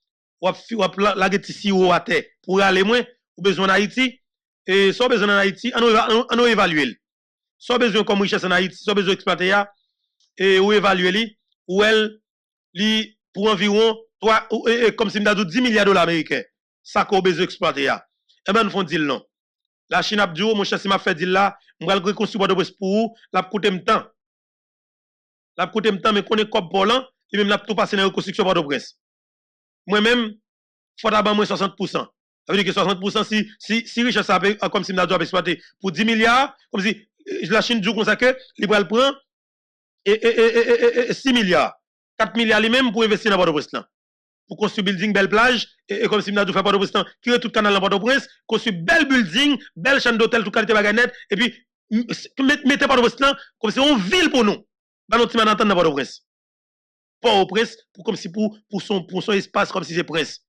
on a la ici ou à terre pour aller moins, ou besoin d'Haïti. Et soit besoin d'Haïti, on nous évalue. Soit besoin comme richesse en Haïti, soit besoin d'exploiter, et ou évaluer, ou elle, pour environ, comme si nous dit 10 milliards de dollars américains, ça qu'on besoin d'exploiter. Eh bien, nous font dire non. La Chine a dit, mon cher, si m'a fait dire là, je vais reconstruire Port-au-Prince pour vous, la coûte un temps. La coûte un temps, mais qu'on est comme Poland, et même la tout passé dans la reconstruction Port-au-Prince. Moi-même, il faut d'abord moins 60%. Ça veut dire que 60%, si richesse a comme si nous avons exploité pour 10 milliards, comme si la Chine dit comme ça que, il va le prendre, et 6 milliards. 4 milliards lui-même pour investir dans Port-au-Prince. Pour construire building, belle plage, et comme si nous avons fait Port-au-Prince, qui est tout canal dans Port-au-Prince, construire belle building, belle chaîne d'hôtel, tout qualité baganette, et puis, mettez Port-au-Prince comme si on ville pour nous. Dans notre petit dans Port-au-Prince. Port-au-Prince, comme si pour son espace, comme si c'est prince.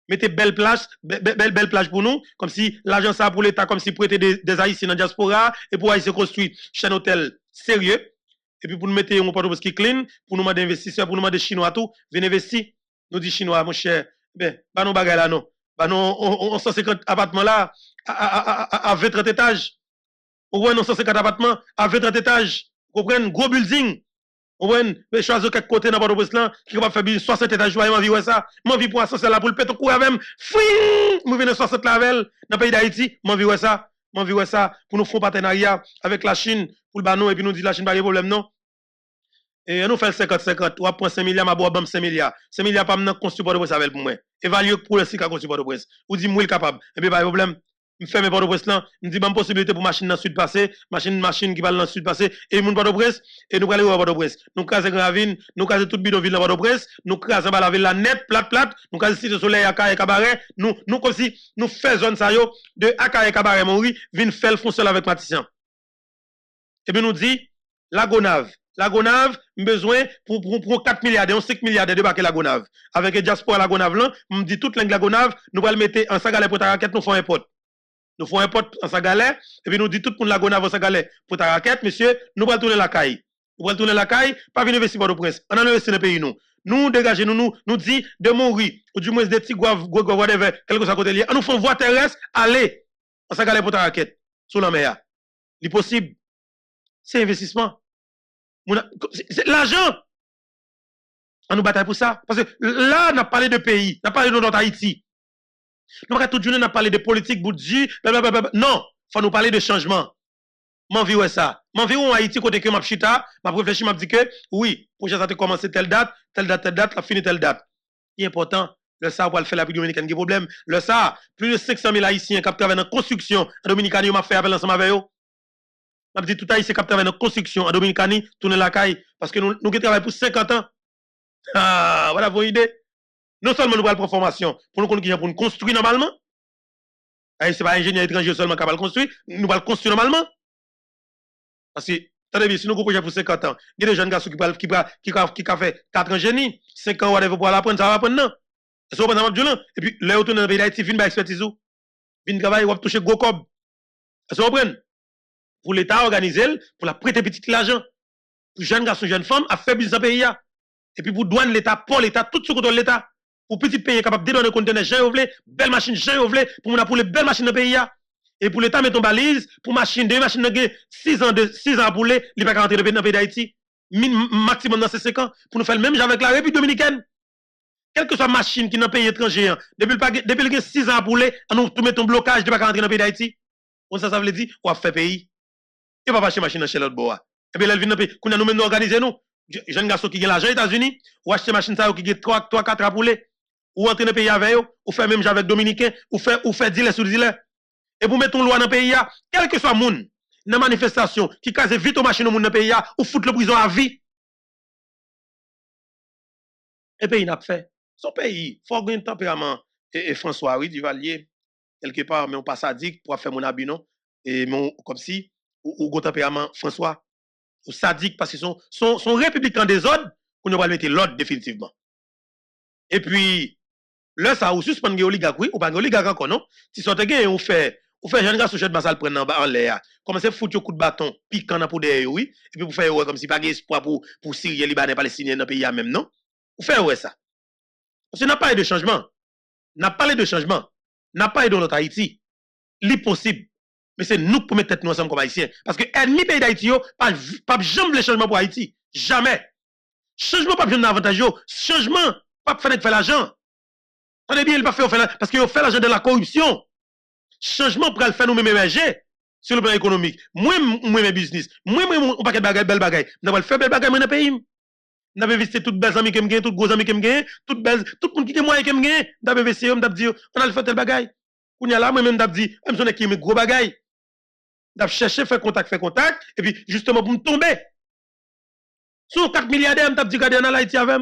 Mettez belle plage pour nous, comme si l'argent ça pour l'État, comme si prêter des Haïtiens dans la diaspora, et pour Haïtiens construire chaîne hôtel sérieux, et puis pour nous mettre un Port-au-Prince qui clean, pour nous demander investisseurs, pour nous demander Chinois tout, venez investir. Nous dit Chinois, mon cher, ben, bah non bagay là non. Bah non, on 150 appartements là, à 20-30 étages. On voit 150 appartements à 20-30 étages. Vous comprenez, gros building. Vous voyez, mais choisir quelques côtés dans Port-au-Prince là, qui va faire 60 étages, je vais vivre ça. Moi, vie pour ascenser là, pour le péter coup avec même. Fouing! Moi, viens 60 lavel, dans le pays d'Haïti, moi, vivre ça. Moi, vivre ça, pour nous faire partenariat avec la Chine, pour le banon, et puis nous dit la Chine, pas de problème, non? Et nous faisons 50-50, ou après 5 milliards, ma boîte 5 milliards. 5 milliards, pas maintenant construire Port-au-Prince avec pour moi. Évaluer pour le site à construire Port-au-Prince. Ou dit, moi, capable. Et puis, pas de problème. Je fais mes Port-au-Prince là, je dis, bonne possibilité pour machine dans le sud passer, machine qui va dans le sud passer, et mon Port-au-Prince, et nous allons au Port-au-Prince. Nous casons Gravine, nous casons toute bidonville dans Port-au-Prince, nous casons la ville la net, plate, nous casons Cité Soleil, Akaye, Cabaret, nous comme si nous faisons zone ça yo, de Akaye, Cabaret, Mori, vin faire le fond seul avec Matissan. Et puis nous dit, la Gonave, besoin pour 4 milliards, 5 milliards de débarquer la Gonave. Avec le diaspora la Gonave là, me dit toute langue la Gonave, nous allons le mettre en sagalais pour ta raquette, nous faisons un pote. Nous faisons un pote en sagalais, et puis nous dit tout le monde la Gonave en sagalais pour ta raquette, monsieur, nous allons tourner la caille. Nous allons tourner la caille, pas venir investir pour le prince. On a investi dans le pays nous. Nous dégager nous dit de mourir, ou du moins des petits whatever, quelque chose à côté lié. Nous faisons voie terrestre, aller en sagalais pour ta raquette, sous la mer. C'est possible. C'est investissement. C'est l'argent. On nous bataille pour ça. Parce que là, on a parlé de pays, on a parlé de notre Haïti. Nous, toute journée, on a parlé de politique, boudji, blablabla. Non, il faut nous parler de changement. M'en vive ça. M'en vive en Haïti, côté que m'a chita, m'a réfléchi, m'a dit que, oui, pour ça, ça a commencé telle date, la fini telle date. Il est important, le ça, pour le faire la République dominicaine, il y a problème. Le ça, plus de 500 000 Haïtiens qui travaillent dans la construction en Dominicanie, m'a fait appel ensemble avec eux. M'a dit tout Haïtien qui travaille dans la construction en Dominicanie, tourner la caille, parce que nous travaillons pour 50 ans. Ah, voilà vos idées. Non seulement nous allons prendre formation pour nous construire normalement. Ce n'est pas ingénieur étranger seulement qui va le construire. Nous allons le construire normalement. Parce que, attendez bien, si nous avons un projet pour 50 ans, il y a des jeunes garçons qui ont fait 4 ans génie, 5 ans, whatever, pour l'apprendre, ça va apprendre, non. C'est pas dans le et puis, là, retourne dans le pays d'Haïti, vient expertise ou. Vient travailler, ou toucher gros cob. Vous comprenez? Pour l'État organiser, pour la prêter petit l'argent. Pour jeunes garçons, jeunes femmes, à faire business dans le pays. Et puis, pour douane l'État, pour l'État, tout ce contrôle l'État. Pour petit pays capable de donner conteneurs, j'ai voulu, belle machine, j'ai voulu, pour les belles machines dans le pays. Et pour l'État, mettre en balise, pour machine, 2 machines, 6 ans pour les, il va pas rentrer dans le pays d'Haïti. Maximum dans ces 5 ans, pour nous faire le même avec la République dominicaine. Quelle que soit machine qui est dans le pays étranger, depuis le 6 ans pour les, nous mettons un blocage de pas rentrer dans le pays d'Haïti. Ça veut dire, on va faire pays. Et pas acheter machine chez l'autre bois. Et bien, elle vient dans le pays. Nous nous organiser nous. Jeune garçon qui a l'argent aux États-Unis, ou acheter machine ça qui a 3-4 ans pour les, ou entrer dans le pays avec eux, ou faire même avec Dominicains, ou faire dealer sur dealer. Et pour mettre une loi dans le pays, quel que soit le monde, dans la manifestation, qui casse vite aux machines dans le pays, ou fout le prison à vie. Et le pays n'a pas fait. Son pays, il faut avoir un tempérament. Et François, oui, Duvalier, quelque part, mais on pas sadique pour faire mon habit, non? Et mon, comme si, ou tempérament, François, ou sadique, parce que son républicain des ordres, qu'on va mettre l'ordre définitivement. Et puis, là, ça, ou suspend les oligarques, oui, ou pas les oligarques encore, non? Si ça te gagne, on fait jeune gars sur de massal prendre en l'air. Commencez à foutre un coup de bâton, piquant pour derrière, oui. Et puis, vous faites ouais, comme si pas d'espoir pour Syriens, Libanais, Palestiniens dans le pays même, non? Vous faites ouais ça. Parce qu'on n'a pas eu de changement. N'a pas de changement. N'a pas eu de notre Haïti. L'impossible. Mais c'est nous pour mettre tête nous ensemble comme Haïtiens. Parce que ennemi pays d'Haïti, pas jamais le changement pour Haïti. Jamais. Changement pas jamais d'avantage. Changement pas faire l'argent. Attendez bien, il pas faire parce qu'il fait l'argent de la corruption. Changement pour le faire nous-mêmes émerger sur le plan économique. Moi, mes business. Moi, on paquet de bagaille, belle bagaille. Nous allons faire belle bagaille dans le pays. Nous avons investi toutes belles amis qui me gagnent, toutes gros amis qui me gagnent, tout le monde qui est moyen qui me gagne. Nous avons investi, on a dit, on a fait tel bagaille. On y a là, moi-même, on a dit, même si on est qui est gros bagaille. Nous avons cherché, faire contact, et puis justement pour me tomber. Sur 4 milliardaires, on a dit, regardez, dans l'Haïti avec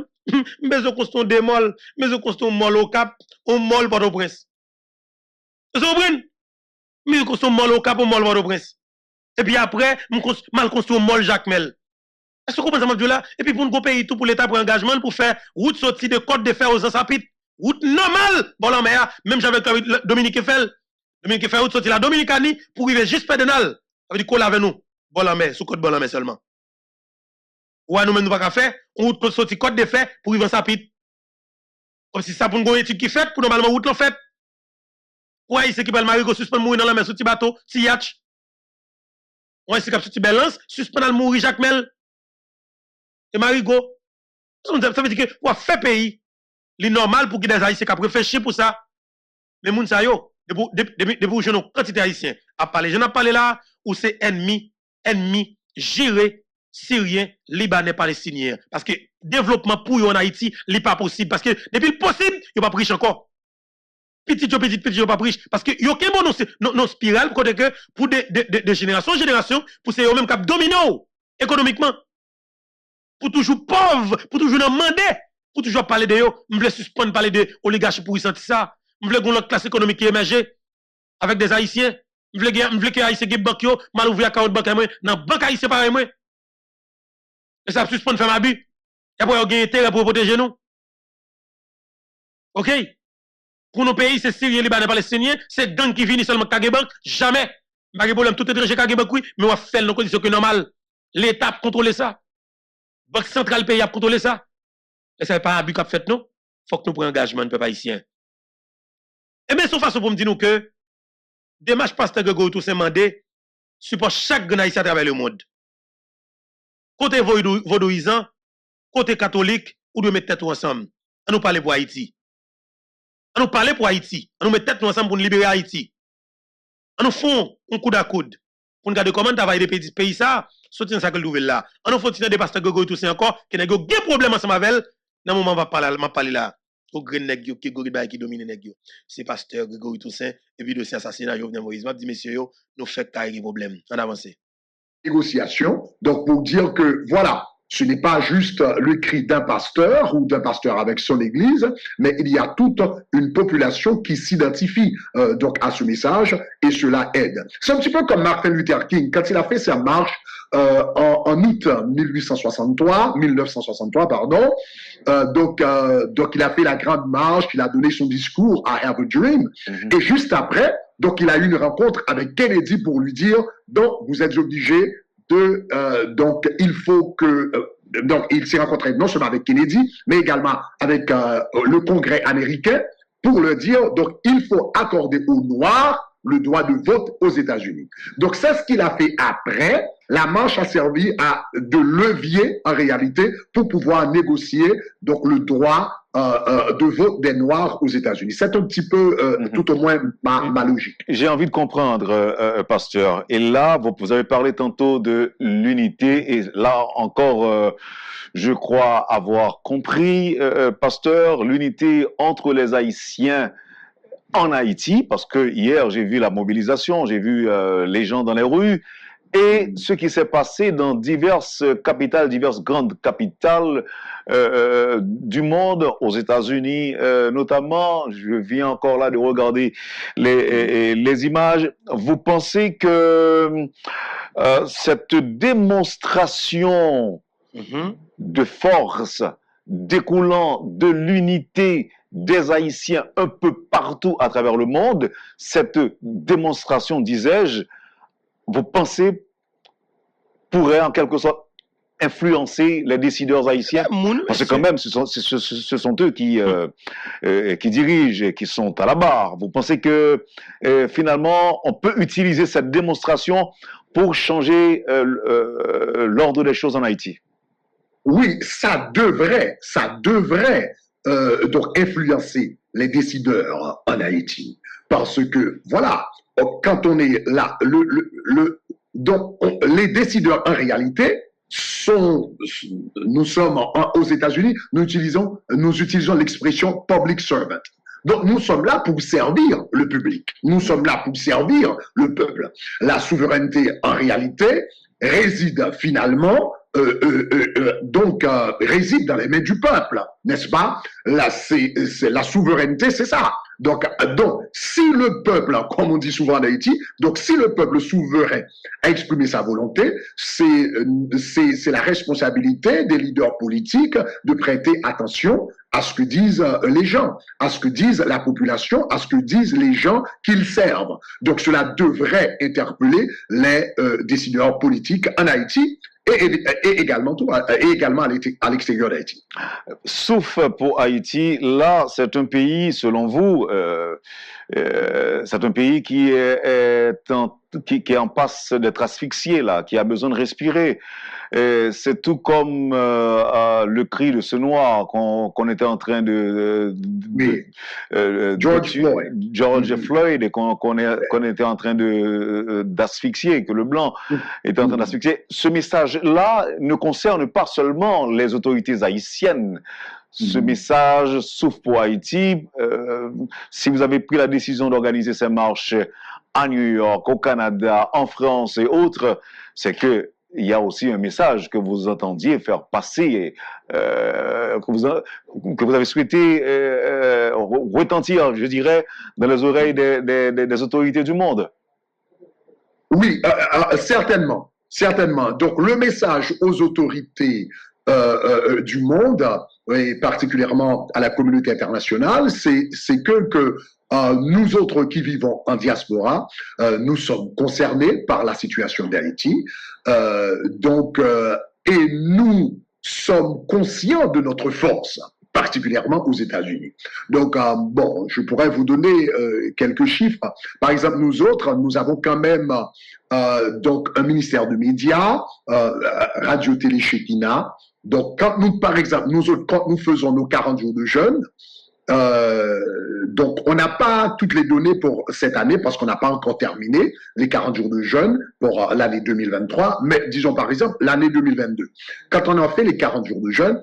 mais je construis des malls, mais je construis un mall au Cap, un mall Port-au-Prince. Vous comprenez? Mais je construis un mall au Cap, un mall Port-au-Prince. Et puis après, je construis un mall Jacques Mel. Est-ce que vous comprenez ça, là? Et puis pour nous payer tout pour l'État pour engagement, pour faire route sortie de Côte de Fer aux Ansapit. Route normale, bon la mer, même j'avais Dominique Eiffel. Dominique Eiffel, route sortie la Dominicanie pour arriver juste Pédenal. Ça veut dire qu'on avec nous. Bon la mer, sous Côte bon la mer seulement. Ou nous-mêmes nous pas faire, on route sortie Côte de Fer pour arriver Ansapit. Comme si ça pour une étude qui fait, pour normalement route l'en fait. Ouais, c'est qui peut le marigot suspend mourir dans la mer sous petit bateau, petit yacht. Ouais, c'est comme sous petit balance, suspend mourir Jacques Mel. Et marigot. Ça veut dire que pour faire pays, c'est normal pour que des Haïtiens qui réfléchissent pour ça. Mais moun sa yo, depuis où je n'ai quantité haïtien à parler, je n'ai pas parlé là où c'est ennemi, géré, Syrien, Libanais, Palestinien. Parce que développement pour eux en Haïti, n'est pas possible. Parce que depuis le possible, il n'y a pas riche encore. Petit, pas riche. Parce que il y a non spirale pour que pour de génération en génération, pour ces eux-mêmes qui dominent économiquement. Pour toujours pauvre, pour toujours demander, pour toujours parler de eux. Je voulais suspendre parler de oligarchie pour y sentir ça. Je voulais une classe économique qui émerge avec des Haïtiens. Je voulais que les Haïtiens qui banque mal ouvrir account bancaire dans la banque haïtienne pareil moi. Et ça suspendre faire ma but. Et après on gagne terre pour protéger nous. OK? Pour nos pays, c'est Syriens, Libanais, Palestiniens, c'est gang qui finit seulement Kagebank, jamais. Pas de problème, tout étranger Kagebank, oui, mais on va faire dans conditions que normales. L'État contrôle ça. Banque centrale pays a contrôlé ça. Et ça n'est pas un but qu'a fait, non? Faut que nous prenions engagement, ne peut pas haïtien. Et bien, son façon pour me dire nous que, démarche pasteur Grégory Toussaint mandé, support chaque grand haïtien à travers le monde. Côté vaudouisant, côté catholique, ou de mettre tête ensemble. On nous parler pour Haïti. On nous parler pour Haïti. On nous mettre tête ensemble pour nous libérer Haïti. On nous font un coup d'acoude. Pour nous regarder comment travailler des pays ça, sortir ça que le là. On nous faut tirer des pasteurs Grégory Toussaint encore, qui n'a pas de problème ensemble avec elle. Dans le moment où on va parler là. Au grand nèg qui domine nèg yo. C'est pasteur Grégory Toussaint et puis dossier assassinat Jovenel Moïse. M'a dit messieurs yo, nous fait carré problème. En avance. Négociation. Donc pour dire que voilà, ce n'est pas juste le cri d'un pasteur ou d'un pasteur avec son église, mais il y a toute une population qui s'identifie donc à ce message et cela aide. C'est un petit peu comme Martin Luther King quand il a fait sa marche en août 1963, pardon. Donc il a fait la grande marche, il a donné son discours I Have a Dream, et juste après, donc il a eu une rencontre avec Kennedy pour lui dire donc vous êtes obligé de donc il faut que donc il s'est rencontré non seulement avec Kennedy mais également avec le Congrès américain pour le dire donc il faut accorder aux Noirs le droit de vote aux États-Unis. Donc c'est ce qu'il a fait après. La marche a servi de levier en réalité pour pouvoir négocier donc le droit de vote des Noirs aux États-Unis. C'est un petit peu tout au moins ma logique. J'ai envie de comprendre, pasteur. Et là, vous avez parlé tantôt de l'unité et là encore, je crois avoir compris, pasteur, l'unité entre les Haïtiens en Haïti, parce que hier j'ai vu la mobilisation, j'ai vu les gens dans les rues, et ce qui s'est passé dans diverses capitales, diverses grandes capitales du monde, aux États-Unis notamment. Je viens encore là de regarder les images. Vous pensez que cette démonstration de force découlant de l'unité des Haïtiens un peu partout à travers le monde, cette démonstration, disais-je, vous pensez pourrait en quelque sorte influencer les décideurs haïtiens? Parce que quand même, ce sont eux qui dirigent et qui sont à la barre. Vous pensez que finalement, on peut utiliser cette démonstration pour changer l'ordre des choses en Haïti? Oui, ça devrait donc influencer les décideurs en Haïti. Parce que, voilà, quand on est là, donc, les décideurs en réalité nous sommes aux États-Unis, nous utilisons l'expression public servant. Donc, nous sommes là pour servir le public. Nous sommes là pour servir le peuple. La souveraineté, en réalité, réside finalement réside dans les mains du peuple, n'est-ce pas? Là, la souveraineté, c'est ça. Donc, si le peuple, comme on dit souvent en Haïti, donc si le peuple souverain a exprimé sa volonté, c'est la responsabilité des leaders politiques de prêter attention à ce que disent les gens, à ce que disent la population, à ce que disent les gens qu'ils servent. Donc, cela devrait interpeller les décideurs politiques en Haïti et également à l'extérieur d'Haïti. Sauf pour Haïti, là, c'est un pays, selon vous, c'est un pays qui est en passe d'être asphyxié, là, qui a besoin de respirer. C'est tout comme le cri de ce noir qu'on était en train George Floyd, et qu'on était en train d'asphyxier, que le blanc était en train d'asphyxier. Ce message-là ne concerne pas seulement les autorités haïtiennes. Ce message, sauf pour Haïti, si vous avez pris la décision d'organiser ces marches à New York, au Canada, en France et autres, c'est que il y a aussi un message que vous entendiez faire passer, que vous avez souhaité retentir, je dirais, dans les oreilles des autorités du monde. Oui, certainement. Donc, le message aux autorités du monde, et particulièrement à la communauté internationale, c'est que nous autres qui vivons en diaspora, nous sommes concernés par la situation d'Haïti, et nous sommes conscients de notre force, particulièrement aux États-Unis. Donc, je pourrais vous donner quelques chiffres. Par exemple, nous autres, nous avons quand même donc un ministère de médias, Radio-Télé Shekinah. Donc, quand nous, par exemple, quand nous faisons nos 40 jours de jeûne, donc, on n'a pas toutes les données pour cette année parce qu'on n'a pas encore terminé les 40 jours de jeûne pour l'année 2023, mais disons par exemple l'année 2022. Quand on a fait les 40 jours de jeûne,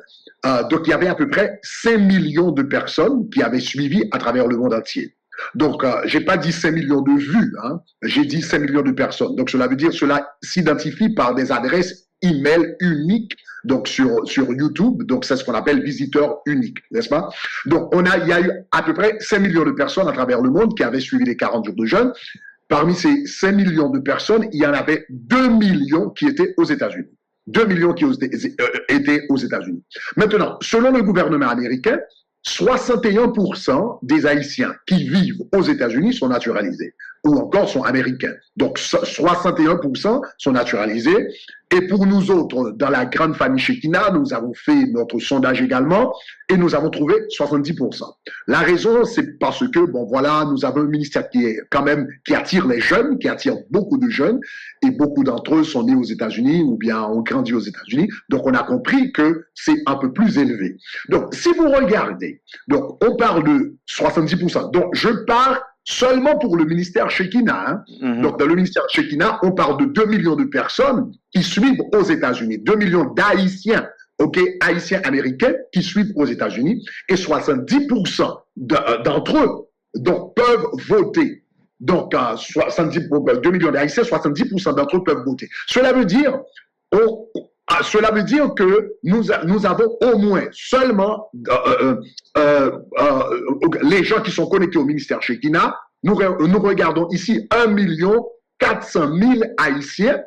donc il y avait à peu près 5 millions de personnes qui avaient suivi à travers le monde entier. Donc, j'ai pas dit 5 millions de vues, hein, j'ai dit 5 millions de personnes. Donc, cela veut dire cela s'identifie par des adresses email uniques. Donc sur YouTube, donc c'est ce qu'on appelle visiteur unique, n'est-ce pas? Donc il y a eu à peu près 5 millions de personnes à travers le monde qui avaient suivi les 40 jours de jeûne. Parmi ces 5 millions de personnes, il y en avait 2 millions qui étaient aux États-Unis. 2 millions qui étaient aux États-Unis. Maintenant, selon le gouvernement américain, 61% des Haïtiens qui vivent aux États-Unis sont naturalisés ou encore sont américains. Donc 61% sont naturalisés. Et pour nous autres, dans la grande famille Shekinah, nous avons fait notre sondage également et nous avons trouvé 70%. La raison, c'est parce que, nous avons un ministère qui attire les jeunes, qui attire beaucoup de jeunes et beaucoup d'entre eux sont nés aux États-Unis ou bien ont grandi aux États-Unis. Donc, on a compris que c'est un peu plus élevé. Donc, si vous regardez, donc, on parle de 70%. Donc, je parle seulement pour le ministère Shekinah. Hein. Donc, dans le ministère Shekinah, on parle de 2 millions de personnes qui suivent aux États-Unis, 2 millions d'Haïtiens, Haïtiens américains qui suivent aux États-Unis, et 70% d'entre eux donc, peuvent voter. Donc, 2 millions d'Haïtiens, 70% d'entre eux peuvent voter. Cela veut dire que nous avons au moins seulement les gens qui sont connectés au ministère Shekinah. Nous regardons ici 1 400 000 Haïtiens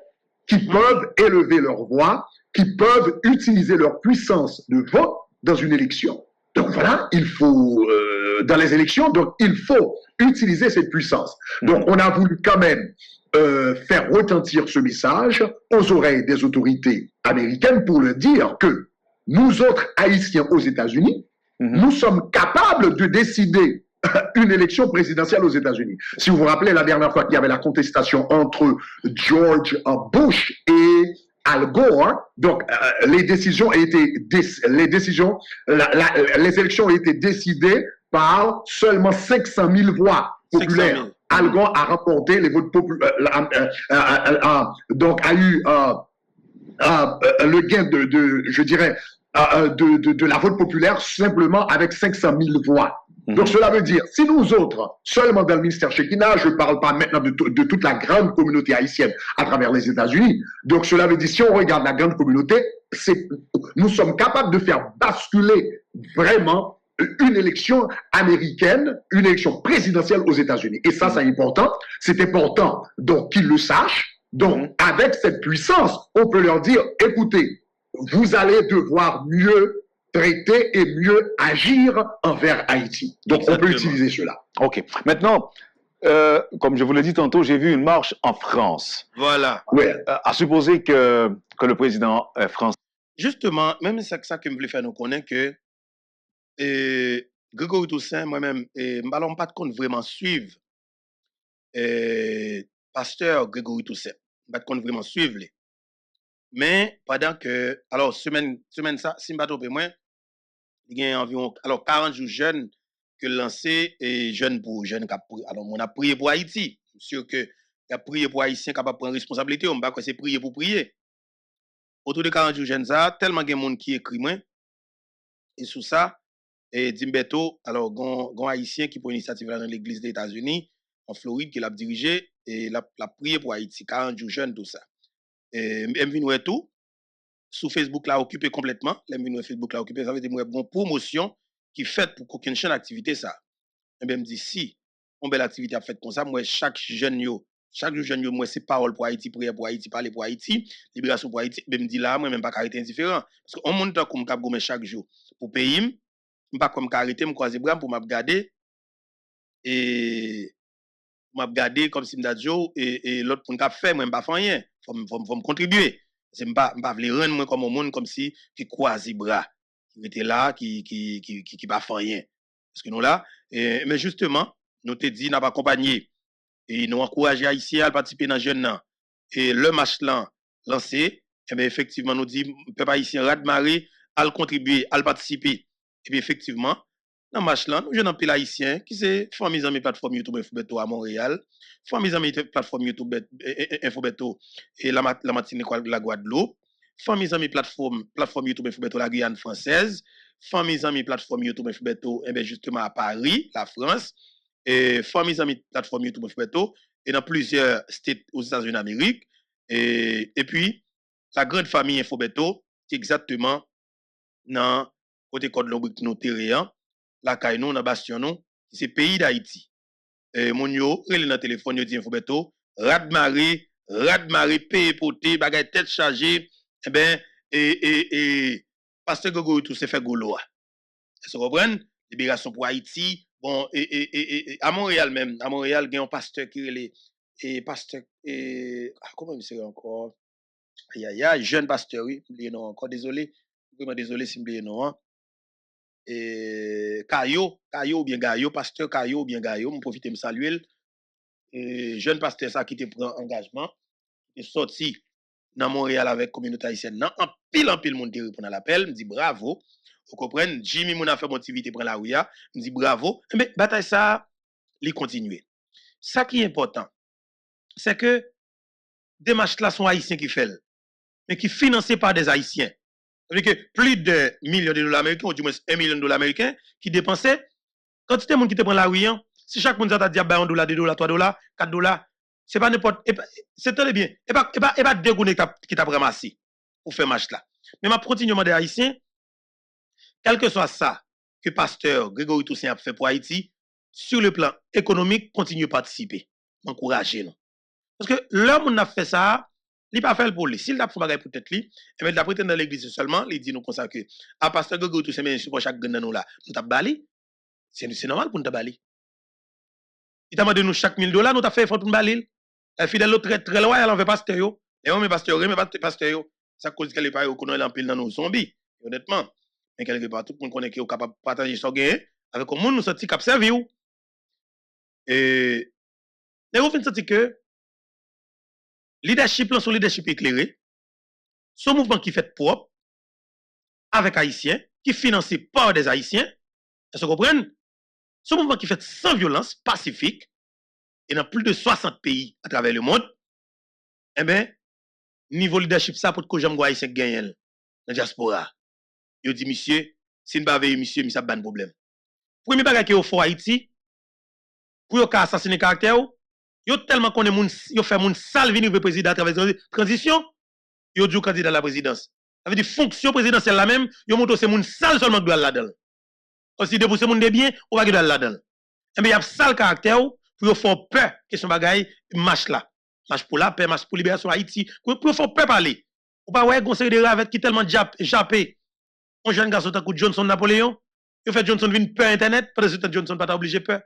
qui peuvent élever leur voix, qui peuvent utiliser leur puissance de vote dans une élection. Donc voilà, il faut, dans les élections, donc il faut utiliser cette puissance. Donc on a voulu quand même faire retentir ce message aux oreilles des autorités américaines pour leur dire que nous autres Haïtiens aux États-Unis, nous sommes capables de décider une élection présidentielle aux États-Unis. Si vous vous rappelez la dernière fois qu'il y avait la contestation entre George Bush et Al Gore, donc les élections ont été décidées par seulement 500 000 voix populaires. Al Gore a remporté les votes populaires, donc a eu le gain de la vote populaire simplement avec 500 000 voix. Donc cela veut dire, si nous autres, seulement dans le ministère Shekinah, je ne parle pas maintenant de toute la grande communauté haïtienne à travers les États-Unis, donc cela veut dire, si on regarde la grande communauté, nous sommes capables de faire basculer vraiment une élection américaine, une élection présidentielle aux États-Unis. Et ça, c'est important. C'est important, donc, qu'ils le sachent. Donc, avec cette puissance, on peut leur dire, écoutez, vous allez devoir mieux traiter et mieux agir envers Haïti. Donc, exactement. On peut utiliser cela. OK. Maintenant, comme je vous l'ai dit tantôt, j'ai vu une marche en France. Voilà. Ouais. À supposer que le président français... Justement, même ça que je voulais faire nous connaître que Grégory Toussaint, moi-même, je ne parle pas de compte vraiment suivre pasteur Grégory Toussaint. Je ne parle pas de compte vraiment suivre. Mais pendant que, alors, semaine ça, si je ne me trompe moins, il y a environ 40 jours jeunes que lancé et jeunes pour jeunes. Alors, on a prié pour Haïti. Je suis sûr que il a prié pour Haïtiens qui prendre responsabilité. On ne va pas c'est prier pour prier. Autour de 40 jours jeunes, ça, tellement de monde qui écrit moins. Et sous ça, et Dimbeto, alors, un Haïtien qui prend l'initiative dans l'église des États-Unis, en Floride, qui l'a dirigé, et l'a prié pour Haïti. 40 jours jeunes, tout ça. Et m'vin tout sur Facebook là occupé complètement m'vin Facebook là occupé ça veut dire moi bon promotion qui fait pour qu'aucune chaîne activité ça et ben me dit si on belle activité a fait comme ça moi chaque jour jeune yo moi c'est parole pour Haïti prière pour Haïti parler pour Haïti libération pour Haïti ben me dit là moi même pas arrêter indifférent parce que on monte comme cap gomme chaque jour pour pays pas comme arrêter me croiser bras pour m'a regarder et m'a regarder comme si m'da Joe et l'autre pour cap faire moi pas faire rien faut me contribuer c'est pas vle rendre moi comme un monde comme si qui croise bras qui était là qui pas faire rien parce que nous là mais justement nous te dit n'a pas accompagné et nous encourager haïtiens à participer dans jeune nan et le match là lancé et bien effectivement nous dit peuple haïtien radmaré à contribuer à participer et puis effectivement dans match là nous jeune pile haïtien qui c'est famille amis plateforme YouTube Infobeto à Montréal famille amis plateforme YouTube Infobeto et la Martinique la Guadeloupe famille amis plateforme YouTube Infobeto la Guyane française famille amis plateforme YouTube Infobeto et bien justement à Paris la France et famille amis plateforme YouTube Infobeto et dans plusieurs states aux États-Unis d'Amérique et puis la grande famille Infobeto exactement dans côté code Lombric nous terrain la caille nous dans bastion nous c'est pays d'Haïti et mon yo relé dans téléphone yo dit Infobeto radmaré payer poté bagay tête chargée et ben et pasteur Grégory tout c'est fait golo est-ce que vous comprenez libération pour Haïti bon et à Montréal même à Montréal il y a un pasteur qui relé et pasteur et comment c'est encore aïe jeune pasteur oui non encore désolé vraiment désolé si me non et Caillot ou bien Gaillot pasteur Caillot ou bien Gaillot me profiter me saluer et jeune pasteur ça qui te prend engagement est sorti dans Montréal avec communauté haïtienne non en pile monde te répond à l'appel me dit bravo vous comprenez Jimmy mon a fait mon activité prend la ouya me dit bravo mais bataille ça li continuer ça qui est important c'est que démarche là sont haïtiens qui fait mais qui financé par des haïtiens. C'est-à-dire que plus de millions de dollars américains, ou du moins $1 million américains, qui dépensaient, quantité de monde qui te prend la rue, Si chaque monde a dit $1, $2, $3, $4, c'est pas n'importe, c'est très bien. Et pas dégoûté qui t'a ramassé pour faire match là. Mais ma continue à demander à Haïtien, quel que soit ça que pasteur Grégory Toussaint a fait pour Haïti, sur le plan économique, continue à participer. Encourager nous. Parce que l'homme on a fait ça, il pas fait pour lui. S'il a fait bagay pour tête lui, et bien il a prétendu dans l'église seulement, il dit nous comme ça que à pasteur Grégory Toussaint mais pour chaque gagne nous là, nous t'a bali. C'est normal pour nous t'a bali. Il t'a demandé nous chaque $1000, nous t'a fait effort pour nous bali. Fidèle très très loin, elle en veut pasteur yo. Et on met pasteur yo, ça cause qu'elle est pas reconnaît l'empile dans nos zombies, honnêtement. Mais quelque part tout le monde connaît qu'il est capable de partager son gain avec le monde nous sorti cap servir. Et vous finissez sentir que leadership là son leadership éclairé, son mouvement qui fait propre avec haïtiens, qui financé par des haïtiens, est-ce que vous comprenez? Ce mouvement qui fait sans violence, pacifique, et dans plus de 60 pays à travers le monde, eh bien, niveau leadership, ça pour que j'aime haïtien gagne dans la diaspora. Yo dit, monsieur, si nous ne pas monsieur, ça ban problème. Premier bagage qui est au fort Haïti, pour yo assassiner caractère, yo tellement connaît moun, yo fait moun sale venir le président à travers la transition, yo dit candidat à la présidence. Ça veut dire fonction présidentielle la même, yo montre c'est moun sale seulement qui doit là-dedans. Aussi de pour ces moun de bien, ou pas qui doit là-dedans. Eh bien, il y a sale caractère pour yo faire peur que son bagage marche là. Marche pour la paix, marche pour libération Haïti, pour faire peur parler. Ou pas ouais conseil de ravette qui tellement jappé. Un jeune garçon tant que Johnson Napoléon, il fait Johnson vinn peur internet, parce que Johnson pas obligé peur.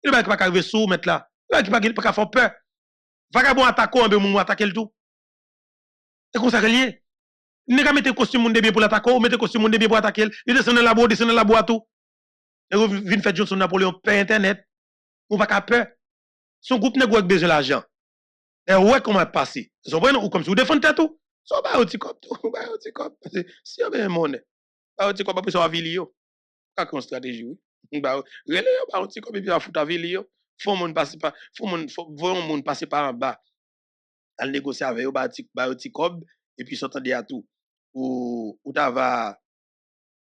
Il va pas arriver sous mettre là. Il va pas faire peur. Vagabond attaquer un peu moun attaquer le tout. C'est comme ça que lié. Il n'a pas mettre costume moun de bien pour l'attaquer, ou mettre costume moun de bien pour attaquer. Il descend dans la boîte tout. Et vous vinn faire Johnson Napoléon peur internet. Ou pas peur. Son groupe n'a pas besoin d'argent. Et ouais comment passer. Vous comprenez ou comme si vous défendez tout. So ba oti kop tout, ba oti kop. Si on ben monnaie. Ba oti kop après so avili yo. Ka kon stratégie oui. Ba relé yo ba oti kop et puis a fout avili yo. Faut moun passer par voyon moun passer par en bas. Al négocier avec yo ba oti kop et puis s'entendre à tout. Ou ta va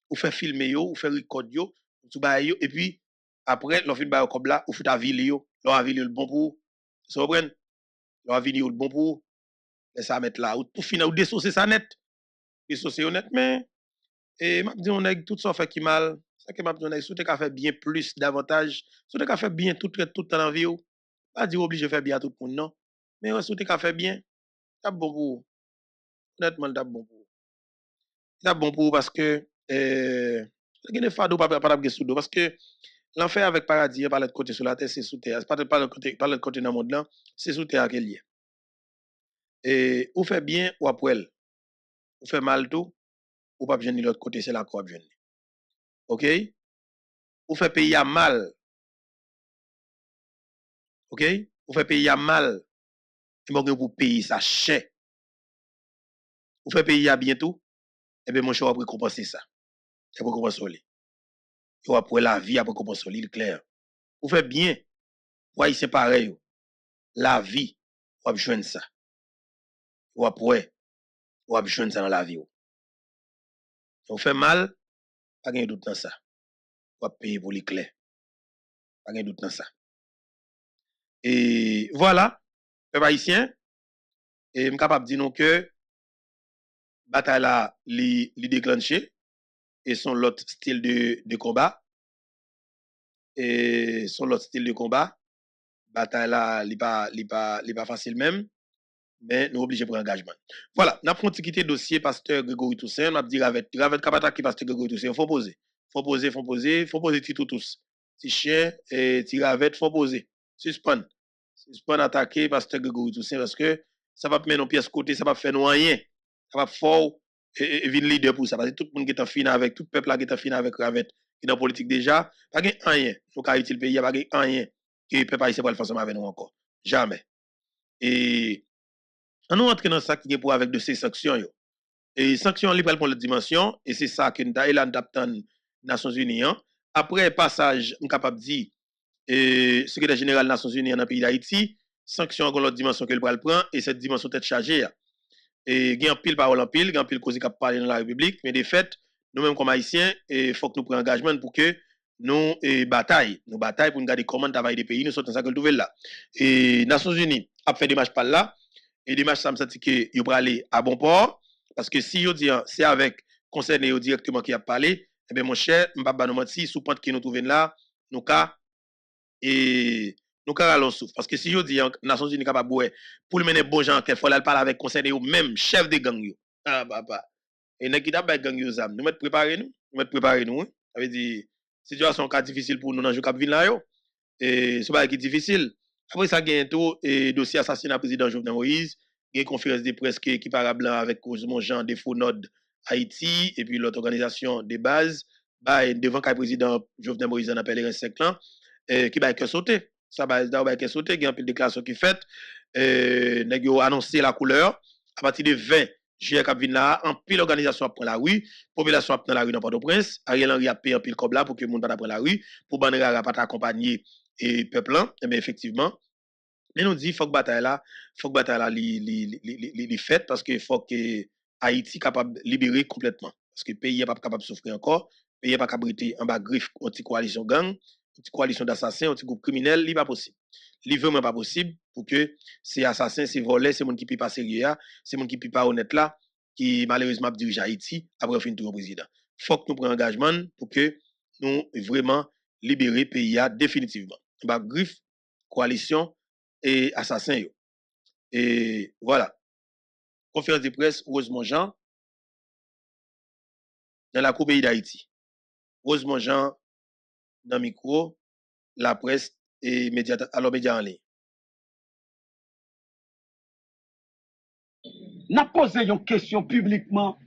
ou faire filmer yo, ou faire record yo, tout ba yo et puis après l'on fin ba kop là ou fout avili yo. L'on avili le bon pour. Vous comprenez? L'on avili le bon pour. Et ça mettre là, ou tout finir, ou dessosser ça net. Dessosser honnête, mais, et m'a dit, on a tout ça fait qui mal. Ça que m'a dit, on a souhaité qu'à faire bien plus, davantage. Souhaité qu'à faire bien tout le temps dans la vie. Pas dire obligé de faire bien à tout le monde, non. Mais on souhaité qu'à faire bien. C'est bon pour vous. Honnêtement, c'est bon pour vous. C'est bon pour vous parce que, il y a des fardeaux pas de sous parce que l'enfer avec paradis, par l'autre côté sur la terre, c'est sous terre. C'est pas l'autre côté dans le monde là, c'est sous terre qu'il y a. Et ou fait bien ou après ou fait mal tout ou pas bien de l'autre côté c'est la croix bien. OK? Ou fait pays à mal. OK? Ou fait pays à mal. Et bon pour payer ça cher. Ou fait pays à bientôt et bien mon cher après compenser ça. Après compenser. Et après la vie après compenser il clair. Ou fait bien. Ouais, c'est pareil. La vie ou joindre ça. Ou après ou joindre ça dans la vie. On fait mal, pas de doute dans ça. On va payer pour l'éclair. Pas de doute dans ça. Et voilà, peuple haïtien, et je suis capable de dire que la bataille là, li déclenché, et son l'autre style de combat. Et son l'autre style de combat, bataille là, li pas facile même, mais nous obligés pour engagement. Voilà, nous avons quitter dossier pasteur Grégory Toussaint, nous avons dit Ravette capable qui pasteur Grégory Toussaint, faut poser titre tous. Si chien et ti Ravette faut poser. Suspend attaquer pasteur Grégory Toussaint parce que ça va mettre nos pièces côté, ça va faire nous rien. Ça va fort et vin leader pour ça parce que tout le monde qui est en fin avec tout peuple là qui est en fin avec Ravette qui dans politique déjà, pas gain rien. Nous Haïti le pays pas gain rien que peuple haïtien va le faire ensemble avec nous encore. Jamais. Et on nous rentre dans ça qui est pour avec de ces sanctions yo. Et sanctions libérales pour la dimension et c'est ça que nous adaptant Nations Unies. Après passage, on capable dire secrétaire général des Nations Unies dans le pays d'Haïti, sanctions dans l'autre dimension que le prend et cette dimension tête chargée. Et il y a un pile parole en pile, il y a un pile cause qui parler dans la République, mais de fait, nous-mêmes comme Haïtiens, il faut que nous prenions engagement pour que nous bataille pour nous garder comment travailler des pays, nous sommes dans ça que nous là. Et Nations Unies a fait des matchs par là, et des matchs, ça me senti que ils vont aller à bon port, parce que si vous dit c'est avec concerné directement qui a parlé, eh bien mon cher, m'pa nous mentir, sous pente qui nous trouvons là, nous ka et nous ka allons souffre, parce que si vous dit Nations Unies capable pour le mener bon gens, qu'il faut aller parler avec concerné même chef de gang yo. Ah papa. Et nèg qui t'a ba gang yo zam, nous mettre préparer nous, ça veut dire situation cas difficile pour nous dans le cap vin là yo. Et c'est pas qui difficile. Après ça gagne tout et dossier assassinat président Jovenel Moïse, il y a une conférence de presse qui parle blanc avec Cosmo Jean de Fonod Haïti et puis l'autre organisation de base bah devant le président Jovenel Moïse en appelle 5 ans qui va que sauter. Ça va que sauter, il y a un peu de déclaration qui fait nèg yo annoncé la couleur à partir de 20 juillet cap vinn là en pile organisation prend la rue, population prend la rue dans Port-au-Prince, Ariel Henry a payé en pile comme là pour que le monde pas prendre la rue pour Banera pas accompagner et peuple là, mais effectivement mais nous dit faut que bataille là li fait parce que faut que Haïti capable libérer complètement parce que pays n'est pas capable de souffrir encore, pays n'est pas capable de en bas griffe anti coalition gang, anti coalition d'assassins, anti groupe criminel, li pas possible. Li vraiment pas possible pour que ces assassins, ces voleurs, ces monde qui peut pas sérieux, ces monde qui peut pas honnête là qui malheureusement dirige Haïti après fin tour président. Faut que nous prenions engagement pour que nous vraiment libérer pays définitivement. Bah griffe coalition et assassin yo. Et voilà. Conférence de presse Rosemont Jean dans la Cour pays d'Haïti. Rosemont Jean dans le micro, la presse et médias en ligne. N'a posé une question publiquement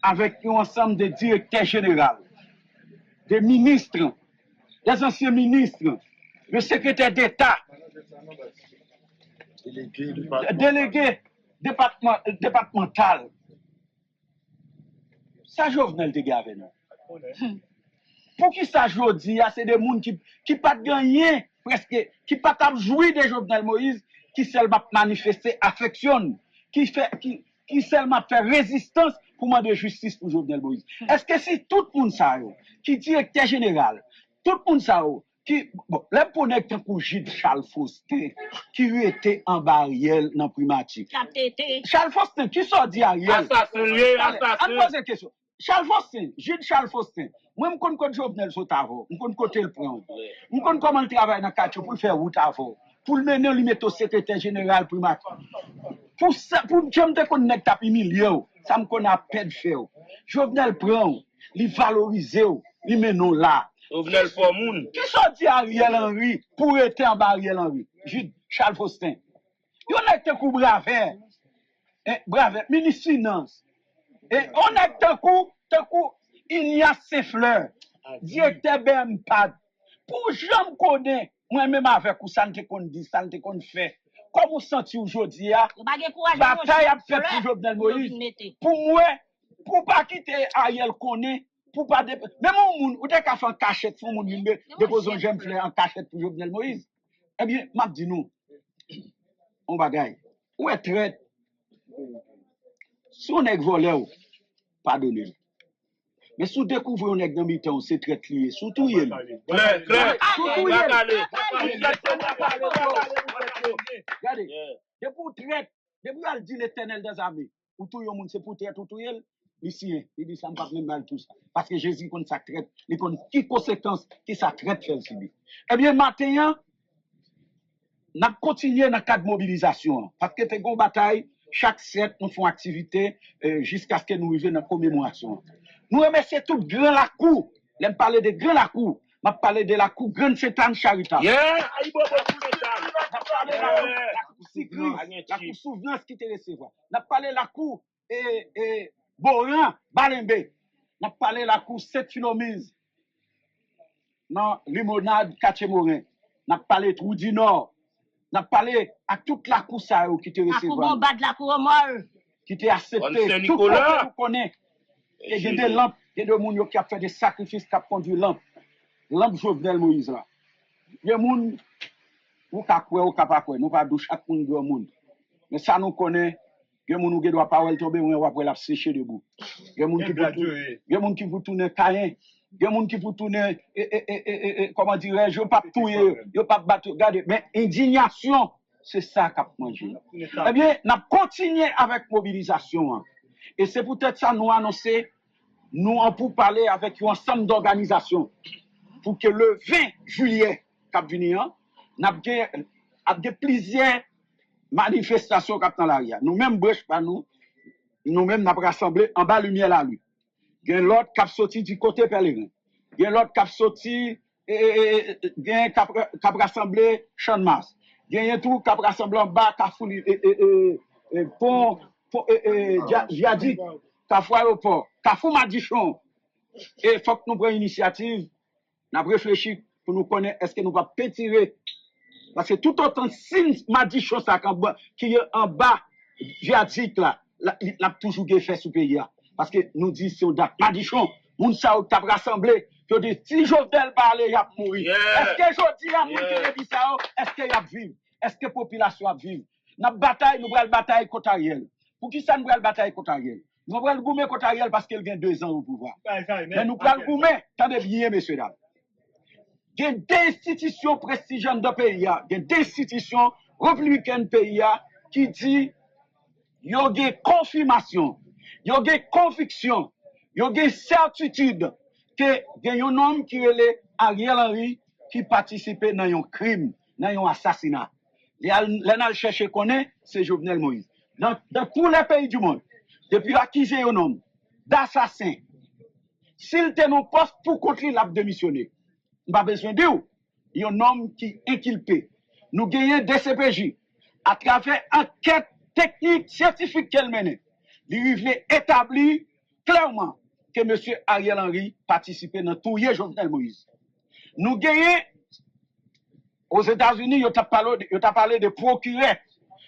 avec un ensemble de directeurs généraux, des ministres, des anciens ministres, le secrétaire d'État, délégué départemental. Ça, Jovenel te gave, non? Pour qui ça, je dis, c'est des gens qui pas gagné, presque, qui pas jouer de Jovenel Moïse, qui seulement manifester affection, qui seulement fait résistance pour demander justice pour Jovenel Moïse. Est-ce que si tout le monde ça, qui directeur général, tout le monde ça, qui, bon, les connecteurs pour Gilles Charles Faustin, qui était en barrière dans primatique. Charles Faustin, qui sort dit Ariel? Assassiné. On pose une question. Charles Faustin, Gilles Charles Faustin, moi, je connais Jovenel Sotavo, je connais côté le prendre. Je connais comment il travaille dans le quartier pour faire route avant, pour le mener, lui mettre au secrétaire général primatique. Pour que je me connecte à milieu, ça me connaît à peine faire. Jovenel prend, il valorise, il mène là. Jovenel Formoun. Qui sont dit Ariel Henry pour être en bas Ariel Henry? Jude Charles Faustin. Il y a un coup braver, ministre Finance. Et on a un coup, il y a ses fleurs. Directeur BMPAD. Pour jamais connaître, moi-même avec où ça ne te qu'on dit, ça ne te qu'on fait. Comme vous sentez aujourd'hui, bataille a fait pour Jovenel Moïse. Pour moi, pour pas quitter Ariel connaît, pour pas même au monde, ou dès qu'à faire cachette, pour mon monde, déposer un j'aime fleur en cachette pour Jovenel Moïse. Eh bien, m'a dit nous, on bagaille. Où est traite? Si on est volé, pardonnez. Mais si vous découvrez un nègre dans mi-temps, c'est très lié. Surtout il. Claire. Regardez, depuis traite, depuis elle dit l'éternel des armées, ou tout le monde c'est pour traite, ou tout il, ici, il dit ça ne pas même mal tout ça. Parce que Jésus connaît sa traite, il connaît qui conséquence, qui sa traite fait le. Eh bien, maintenant, nous continuons dans le cadre de mobilisation. Parce que c'est une bataille, chaque 7, nous faisons activité jusqu'à ce que nous arrivions dans la commémoration. Nous remercions tout grand la cour. Je parle de grand la cour. Je parle de la cour grande Sainte-Anne charitable. La cour souvenance qui te recevoir. Je parle de la cour Boran, Balembe. Je parle de la cour Sainte-Philomise. Non, Limonade, Kachemorin. Je parle de Trou du Nord. Je parle à toute la cour qui te recevoir. La cour molle. Qui te accepté. Tout le monde connaît. Et il y a des lampes, il y a des gens qui ont fait des sacrifices, qui ont conduit lampes. Lampe Jovenel Moïse là. Il y a des gens qui ont quoi ou pas quoi. Nous pas douche chaque monde. Mais ça nous connaît. Il y a des gens qui doivent pas tomber ou après la sécher debout. Il y a des gens qui vont tourner caïn. Il y a des gens qui pour tourner, comment dirais-je, ils ne pas touiller, ils ne pas battre. Regardez, mais indignation, c'est ça qu'a mangé. Eh bien, nous continuons avec mobilisation. Hein. Et c'est peut-être ça nous annoncer, nous en pour parler avec un ensemble d'organisations pour que le 20 juillet, cap venir, nous avons plusieurs manifestations cap dans l'arrière. Nous-mêmes, brèche pas nous-mêmes, nous avons rassemblé en bas lumière la rue. Il y a l'autre qui a sorti du côté pèlerin. Il y a l'autre qui a sorti, qui a rassemblé Champ de Mars. Il y a tout qui a rassemblé en bas, qui a foulé, pont, Diadik, qui a foulé aéroport, qui a foulé Madichon. Et il faut que nous prenions initiative, nous avons réfléchi pour nous connaître, est-ce que nous allons pétirer. Parce que tout autant de signes Madichon, qui est en bas, Diadik là, il a toujours fait sous pays. Parce que nous disons, soldats, Madichon, moun sa ou t'a rassemblé, que dit, si Jovenel parle, il a mourir. Est-ce que je dis à moun que dit ça, est-ce qu'il y a vivre? Est-ce que la population a vivre? Nous avons bataille contre Ariel. Pour qui ça nous avons bataille contre Ariel? Nous avons goumer contre Ariel parce qu'il vient 2 ans au pouvoir. Mais nous avons goumer, attendez bien, messieurs, dames. Il y a des institutions prestigieuses de pays, il y a des institutions républicaines pays qui disent, il y a des confirmations. Il y a des convictions, il y a des certitudes que il y a un homme qui est Ariel Henry qui participait dans un crime, dans un assassinat. Les chercher connaît, c'est Jovenel Moïse. Dans tous les pays du monde, depuis acquis un homme d'assassin, s'il était non poste pour contre lui, il a démissionné. Il n'a pas besoin de vous. Il y a un homme qui est inculpé. Nous gagnons des CPJ à travers enquête technique, scientifique qu'elle mène. Il voulait établir clairement que M. Ariel Henry participait dans tout Jovenel Moïse. Nous gagnons aux États-Unis, il a parlé de procureur,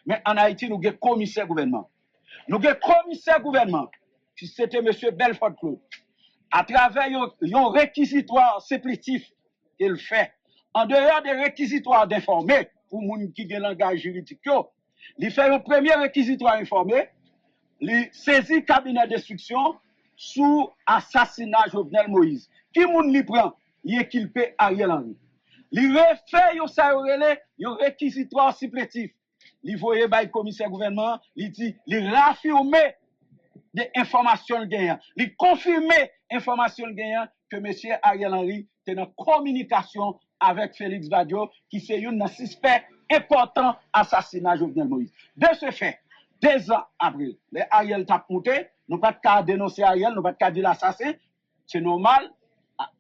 mais en Haïti, nous avons commissaire gouvernement. Nous avons commissaire gouvernement, qui c'était M. Belfort Claude, à travers un réquisitoire supplétif qu'il fait, en dehors des réquisitoires d'informer, pour les gens qui ont un langage juridique, il fait un premier réquisitoire informé. Il saisit le cabinet d'instruction sous assassinat Jovenel Moïse. Qui moun li prend? Il est culpé Ariel Henry. Il refait un réquisitoire supplétif. Il voyait le commissaire gouvernement, il dit, il raffirmait des informations gagnantes. Il confirmait informations gagnantes que M. Ariel Henry était en communication avec Félix Badio, qui c'est un suspect important assassinat Jovenel Moïse. De ce fait, 2 ans après, les Ariel t'a monté, nous pas de cas dénoncer Ariel, nous pas de cas dire l'assassin, c'est normal,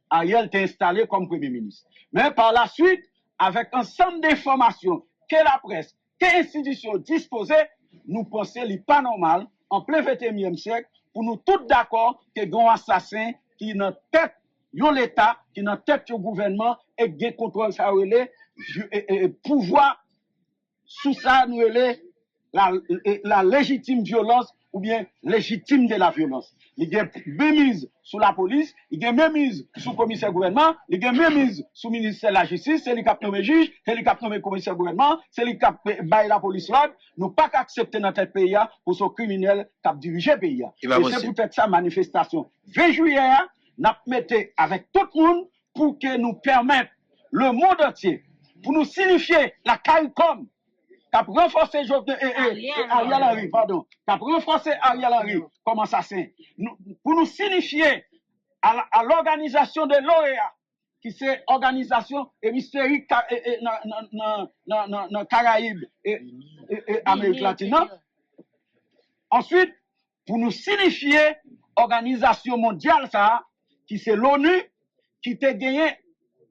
Ariel t'est installé comme Premier ministre. Mais par la suite, avec un ensemble d'informations que la presse, que l'institution disposait, nous pensons qu'il n'est pas normal, en plein 21e siècle, pour nous tous d'accord que un assassin qui est dans tête de l'État, qui est dans tête du gouvernement, et qui contrôle ça, pouvoir sous ça, nous la légitime violence ou bien légitime de la violence. Il y a même mise sous la police, il y a même mise sous le commissaire gouvernement, il y a même mise sous le ministère de la justice, c'est lui qui a nommé juge, c'est lui qui a nommé commissaire gouvernement, c'est lui qui a baillé la police là. Nous pas accepter dans tel pays pour ce criminel qui a dirigé le pays. Et c'est peut-être ça manifestation. 20 juillet, nous mettons avec tout le monde pour que nous permettre le monde entier, pour nous signifier la CARICOM, qui a renforcé Ariel Henry, pardon, qui a renforcé Ariel Henry comme assassin, pour nous signifier à l'organisation de l'OEA, qui c'est organisation hémisphérique dans Caraïbes et Amérique latine. Ensuite, pour nous signifier organisation mondiale, ça, qui c'est l'ONU, qui t'a gagné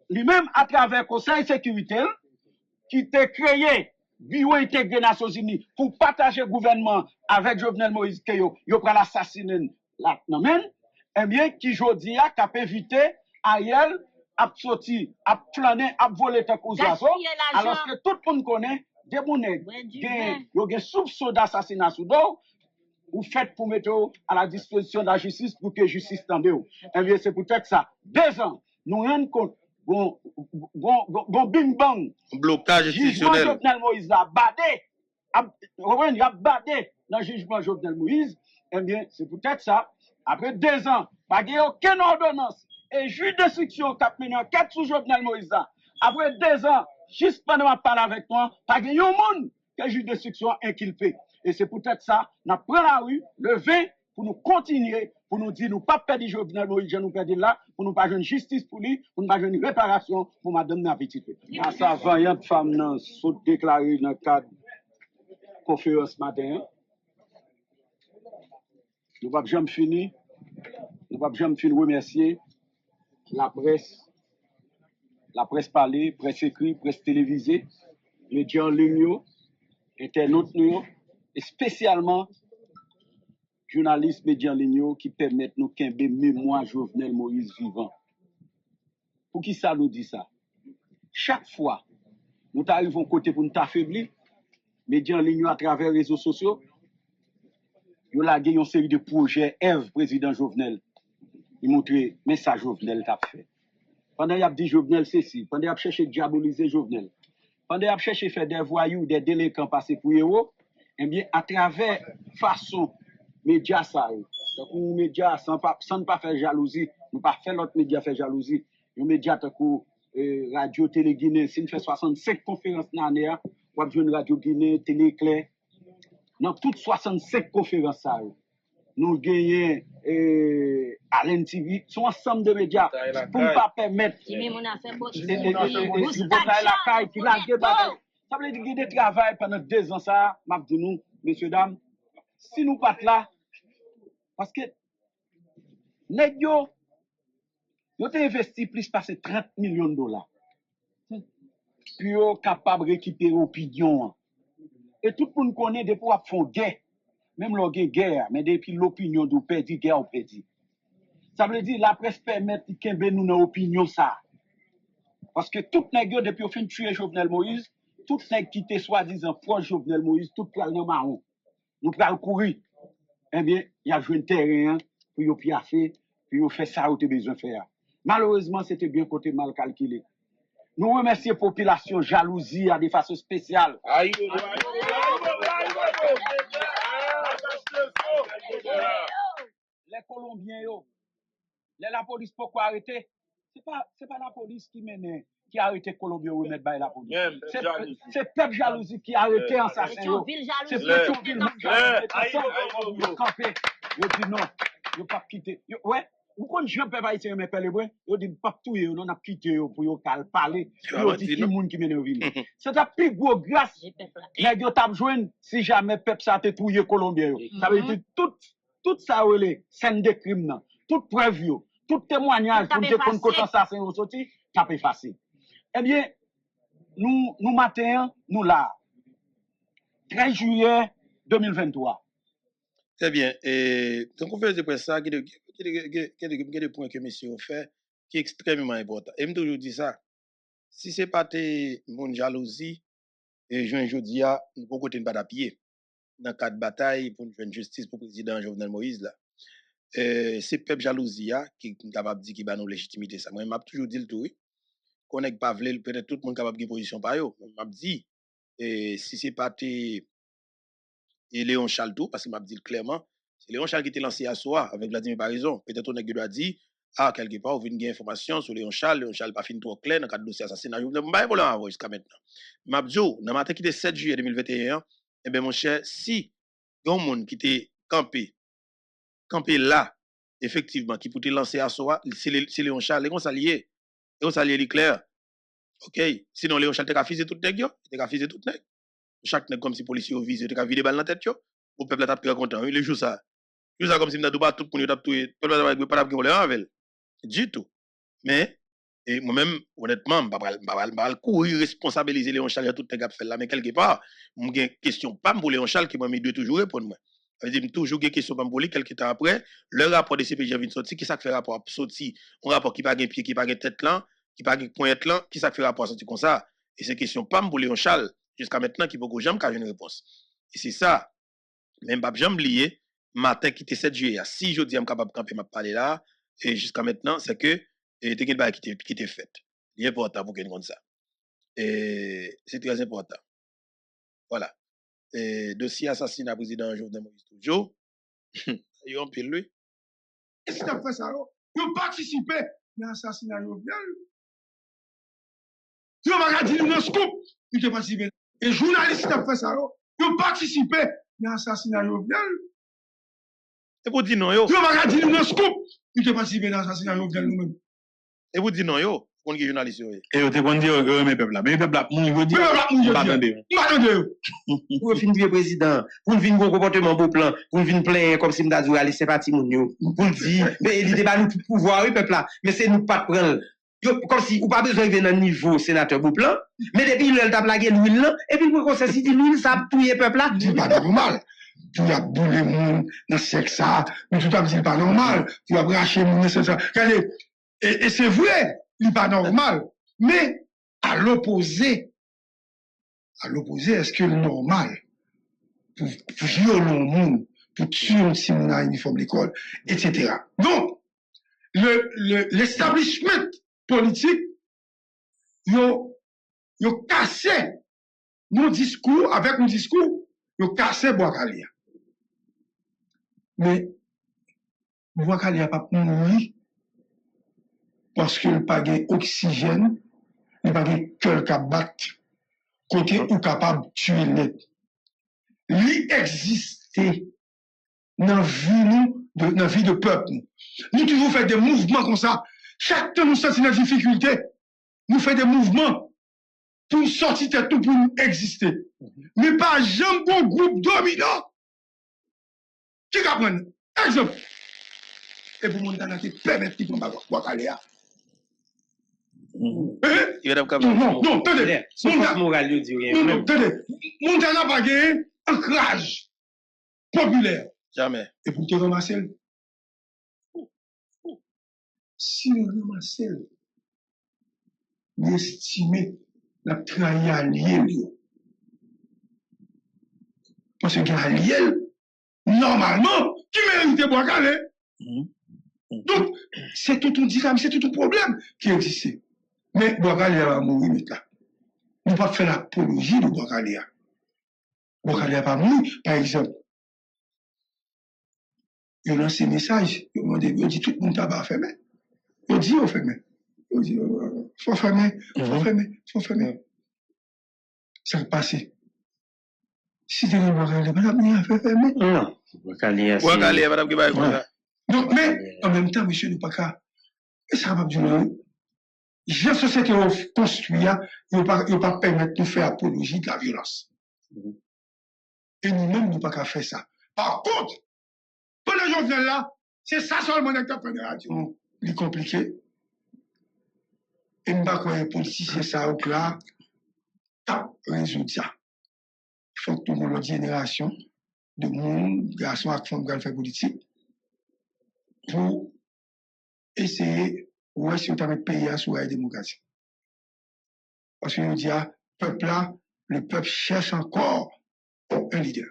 lui-même à travers le Conseil de sécurité, qui t'a créé Bureau intégré des Nations Unies pour partager le gouvernement avec Jovenel Moïse, qui a pris l'assassinat là, eh bien, qui jodi a cap éviter Ariel a sorti, a plané, a volé ta oiseaux, alors que tout le monde connaît des monnaies, il y a soupçon d'assassinat sous dos, ou fait pour mettre à la disposition de la justice pour que la justice tende. Eh bien, c'est peut-être ça. 2 ans, nous rendons compte. Bon bing bang. Blocage institutionnel. Jovenel Moïse a badé dans le jugement Jovenel Moïse. Eh bien, c'est peut-être ça. Après 2 ans, pas de aucune ordonnance Et juge d'instruction qui a mené enquête sous Jovenel Moïse, après 2 ans, juste pendant que je parle avec toi, pas de monde que juge d'instruction inculpé. Et c'est peut-être ça, nous prenons la rue le 20 pour nous continuer, pour nous dire nous pas perdre Jovenel Moïse, nous perdre là, pour nous pas jouer une justice pour lui, pour nous pas jouer une réparation pour madame Navitite. À sa vaillante femme, nous sont déclarés dans le cadre de la conférence matin. Nous ne pouvons jamais finir. Nous ne pouvons jamais finir remercier la presse parlée, presse écrite, presse télévisée, médias en ligne, internautes, et spécialement journalistes, médias en ligne qui permettent nous qu'un mémoire Jovenel Moïse vivant. Pour qui ça nous dit ça? Chaque fois, nous arrivons côté pour nous affaiblir, médias en ligne à travers les réseaux sociaux, nous avons une série de projets, Ève, président Jovenel, il montre le message Jovenel t'a fait. Pendant qu'il a dit Jovenel ceci, pendant qu'il a cherché à diaboliser Jovenel, pendant qu'il a cherché à faire des voyous, des délinquants passer pour eux, eh bien, à travers façon médias ça, donc médias sans ne pas faire jalousie, nous pas faire l'autre média faire jalousie, les médias comme Radio Télé Guinée, si nous fait 65 conférences dans l'année, on va jouer Radio Guinée, Télé Éclair, dans toutes 65 conférences ça, nous gagnons Allen TV, son ensemble de médias pour ne pas permettre ça veut dire qu'il y a des travail pendant 2 ans ça, m'a dit nous, messieurs, dames, si nous pas là, parce que les gens ont investi plus de 30 millions de dollars. Puis ils sont capables de récupérer l'opinion. Et tout le monde connaît des pouvoirs font guerre. Même leur guerre, mais depuis l'opinion de perdu, guerre ou perdu. Ça veut dire la presse permet de nous dans l'opinion ça. Parce que tout les gens, depuis au fin de tuer Jovenel Moïse, tout les gens qui étaient soi-disant proche Jovenel Moïse, tout le monde marron. Nous pouvons courir. Eh bien, il y a joué un terrain pour y faire, pour faire ça où tu as besoin de faire. Malheureusement, c'était bien côté mal calculé. Nous remercions la population jalousie à des façons spéciales. Les Colombiens, la police pourquoi arrêter? C'est pas la police qui mène, qui a arrêté Colombien ou mettre la police. C'est peuple jalousie qui a arrêté en assassin. C'est Pétionville jalousie. Yo dit non, yo pas quitter. Ouais, ou quand je peux pas essayer de me faire le bruit, yo dit pas tout yo, on a quitté pour yo parler. Yo dit qui monde qui mène au ville. C'est la plus gros grâce. Les yo t'a joindre si jamais peuple ça te touyer Colombien. Ça veut dire tout ça scène de crime toute preuve tout témoignage pour dire qu'on côté assassin au sorti, ça peut effacer. Eh bien, nous matin, nous là, 13 juillet 2023. Très bien. Et donc, on fait de ça, il y a des points que monsieur a fait qui est extrêmement important. Et je toujours dis ça, si ce n'est pas mon jalousie, et je dis, nous ne pouvons pas d'appuyer dans le cadre de bataille pour une justice pour le président Jovenel Moïse là. C'est peuple jalousie qui est capable de dire qu'il a nos légitimité ça. Moi, je toujours dit le tout, oui. Qu'on n'est pas peut-être tout le monde capable de position par eux. Je dit, si ce n'est pas Léon Charles tout, parce qu'il m'a dit clairement, c'est Léon Charles qui était lancé à soi avec Vladimir Parizon. Peut-être on a dit, quelque part, vous avez une information sur Léon Charles pas fini trop clair dans le cadre de dossier assassinat. Je ne vais pas avoir jusqu'à maintenant. Mabdjo, dans le matin qui était 7 juillet 2021, eh bien, mon cher, si il y a un monde qui était campé là, effectivement, qui pouvait lancer à soi, c'est Léon Charles, les s'allier. Et on s'allier l'éclair. OK? Sinon, Léon Charles, t'as fusé tout le nègre, t'as fusé tout le nègre. Chaque nègre comme si policier au visé, t'as vidé des balles dans la tête, au peuple t'a très content. Il joue ça. Il joue ça comme si m'dou pas tout pour nous t'a tout. Peuple pas voler avec. Du tout. Mais et moi-même honnêtement, pas courir responsabiliser Léon Charles tout nègre fait là, mais quelque part, m'gen question pas pour Léon Charles qui m'a mis doit toujours répondre moi. Ça veut dire toujours des questions pour lui quelques temps après, le rapport de CPJ vient sortir, qui ça fait rapport sorti, un rapport qui pas gain pied, qui pas gain tête là, qui pas gain pointe là, qui ça fait rapport sorti comme ça. Et ces questions pas pour Léon Charles jusqu'à maintenant qui peut jamais avoir une réponse. Et c'est ça. Même pas jamais lié matin qui était 7 juillet, si je dis am capable camper m'a parler là et jusqu'à maintenant c'est que t'es une balle qui était faite. Il est important pour qu'il comme ça. Et c'est très important. Voilà. Dossier assassinat président Jovenel Moïse toujours. Ils ont pile lui. Qu'est-ce que tu as fait ça? Ils ont participé dans l'assassinat Jovenel. Yo pas dit nous scoop, il a participé. Et journalistes qui ont fait ça, ils ont participé dans l'assassinat Jovenel. Et vous dites non, yo. Yo pas dit nous scoop, il a participé dans l'assassinat Jovenel nous-mêmes. Et vous dites non, yo. Pour les journalistes, yo. Et vous te dire que mes peuples là. Mais les peuples là, mon dit. Pas attendez. Pour finir président, pour venir un comportement beau plan, pour venir plaindre comme si m'da dit c'est parti mon yo. Pour dire mais il était pas nous pouvoir oui peuple là, mais c'est nous pas prendre. Comme si ou pas besoin de venir dans niveau sénateur beau plan, mais depuis il t'a blagué l'huile là et puis pour conseil si dit l'huile ça touyer peuple là. C'est pas normal. Pour y a boulé moun dans sexe ça, mais tout à fait pas normal. Pour y a braché moun c'est ça. Regardez et c'est vrai, il n'est pas normal, mais à l'opposé, est-ce que le normal, pour violer le monde, pour tuer un petit monde à uniforme d'école, etc. Donc, l'establishment politique, yo cassé nos discours, avec nos discours, yo cassé Boakalia. Mais, Boakalia n'a pas mouru parce qu'il n'a pas d'oxygène, il n'a pas de cœur qui bat, côté ou capable de tuer net. Il existe dans la vie de peuple. Nous toujours faisons des mouvements comme ça. Chaque temps nous sortons dans la difficulté, nous faisons des mouvements pour sortir de tout pour nous exister. Mais pas jamais un groupe dominant qui va prendre exemple. Et pour mon temps, qui permettre qu'ils ne pas aller à. Non, attendez. Non, attendez. Mon temps n'a pas gagné un ancrage populaire. Jamais. Et pour te ramasser, si on ramasse, on estime la trahi allié. Parce que allié, normalement, qui mérite de boire calé. Donc, c'est tout un dilemme, c'est tout un problème qui existe. Mais Boakalia va mourir, là. Nous ne pouvons pas faire l'apologie de Boakalia. Boakalia va mourir, par exemple. Il lance un message, il dit tout le monde va fermer. Il dit, on ferme. Il dit, faut fermer, faut fermer. Ça va passer. Si tu es Boakalia, madame, il a fait fermer. Non, Boakalia, madame, qui va comme ça. Donc, mais en même temps, monsieur, nous pas qu'à. Et ça va dire, la société construite, il ne va pas permettre de faire apologie de la violence. Et nous-mêmes, nous ne pas qu'à faire ça. Par contre, pour les gens là, c'est ça seulement l'entrepreneuriat. C'est compliqué. Et nous ne pas qu'à les politiciens, ça, ou là, résoudre ça. Il faut que tout le monde, génération de monde, garçons et femmes, faire politique, pour essayer, ouais, si on t'a mis le pays sous la démocratie. Parce qu'on dit, peuple là, le peuple cherche encore un leader.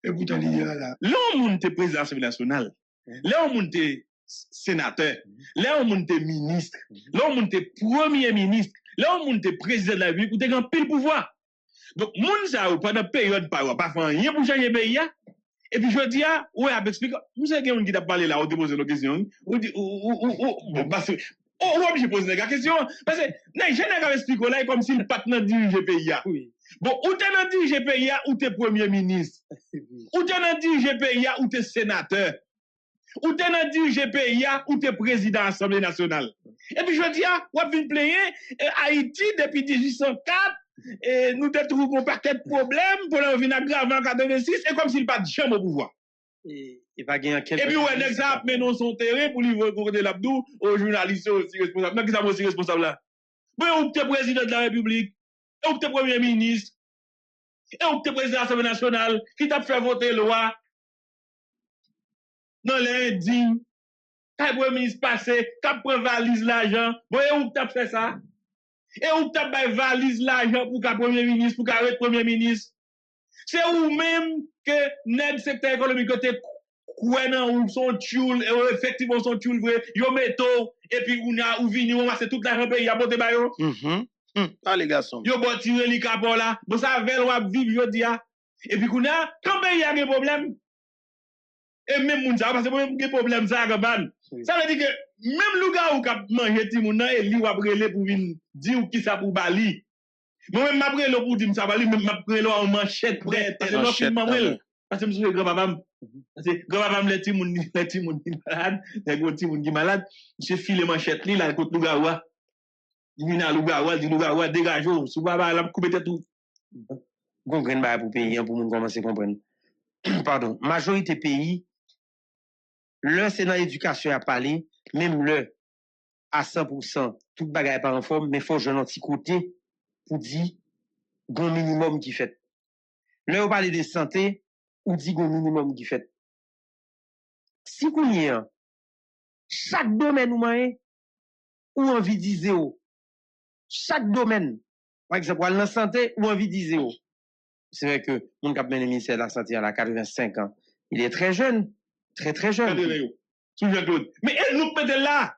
Et pour un leader là. Là, on monte président de l'Assemblée nationale. Là, on monte sénateur. Là, on monte ministre. Là, on monte premier ministre. Là, on monte président de la République. Vous avez un pile pouvoir. Donc, moun ça, pendant la période, pas faire rien pour changer le pays. Et puis, je dis, ouais, avec expliquer, vous savez quelqu'un qui t'a parlé là, on te pose une question, bon, parce que, j'ai posé la question, parce que, je n'ai pas expliqué là, comme si le partenaire dirige le pays. Bon, ou t'es dans dirige le pays, ou t'es premier ministre, ou t'es dans dirige le pays, ou t'es sénateur, ou t'es dans dirige le pays, ou t'es président de l'Assemblée nationale. Et puis, je dis, on va venir plaindre, Haïti, depuis 1804, et nous te trouvons un paquet de problèmes pour venir aggraver en 86 et comme s'il n'y a pas de jamais au pouvoir. Et puis, ouais, l'exemple, mais non son terrain pour livrer le de l'Abdou aux journalistes aussi responsables. Non, qui sont aussi responsables là? Oui, ou tu es président de la République, ou tu es premier ministre, et ou tu es président de l'Assemblée nationale, qui t'a fait voter loi dans l'indigne, quand le premier ministre passé, quand prend valise l'argent, oui, ou tu as fait ça? Et où tu as valise l'argent pour qu'un premier ministre, pour qu'un premier ministre. C'est où même que le secteur économique côté ou son tchoul, effectivement son tchoul vrai, yo meto, et puis on a ou vini, on masse tout l'argent pays à botte bayo. Allez, garçons. Yo bon tirer les capons là, bon ça vel ou vivre jodi a. Et puis qu'on a, quand pays a un problème, et même moun ça, parce que même des problèmes ça, ça veut dire que même louga ou k'ap manger ti moun nan et li ou ap rele pour venir dire qui ça pour bali. Moi-même m'a prélé pour dire ça bali, même m'a prélé en manchette prête. C'est non film m'amel. Parce que me souviens grand-papa parce que grand-papa me les ti moun malade, les gros ti moun qui malade, j'ai filé manchette li là côté louga ou. Il vient à louga ou, dit louga ou dégage sous papa la couper tout. Comprendre ba pour payer pour moun commencer comprendre. Pardon, majorité pays le c'est dans l'éducation à parler, même le à 100%, tout bagaille pas en forme, mais faut jouer un petit côté pour dire grand minimum qui fait. Là on parle de santé, ou dit grand minimum qui fait. Si vous y a chaque domaine ou moyen ou envie de zéro. Chaque domaine, par exemple, la santé ou envie de zéro. C'est vrai que mon cap le ministère de la Santé à 85 ans. Il est très jeune, très jeune. Mais elle nous peut là.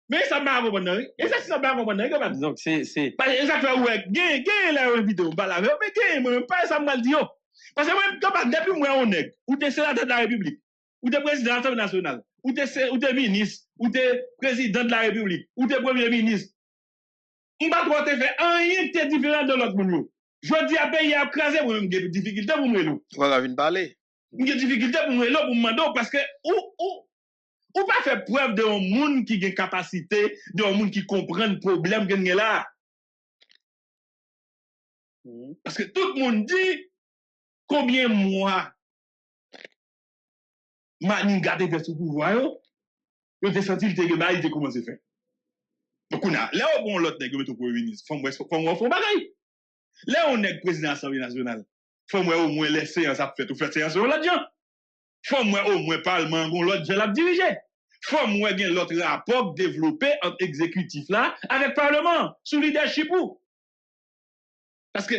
Mais ça m'a comprendre. Et ça m'a comprendre. Donc c'est parce que ça fait ouais, gain la vidéo pas la mais gain moi pas ça mal dit yo. Parce que moi capable depuis moi on est ou t'es sénateur de la République, ou t'es président de l'Assemblée nationale, ou t'es ministre, ou t'es président de la République, ou t'es premier ministre. On va pas te faire rien qui est différent de l'autre monde. Je dis à pays à craser moi même des difficultés pour moi nous. On va venir parler. Des difficultés pour moi là pour demander parce que ou pas faire preuve d'un monde qui a une capacité, d'un monde qui comprend le problème qu'il y a là. Parce que tout le monde dit combien mois Maninga te fait sous pouvoir yo te senti il te commencé faire. Donc on a là on l'autre nèg mettre premier ministre, faut bagay. Là on est président de l'Assemblée nationale. Faut moi au moins laisser ça fait tout faire séance là-dedans. Faut moi au moins parlement gon l'autre je l'a diriger. Faut moi gen l'autre rapport développé entre exécutif là avec parlement sous leadership ou. Parce que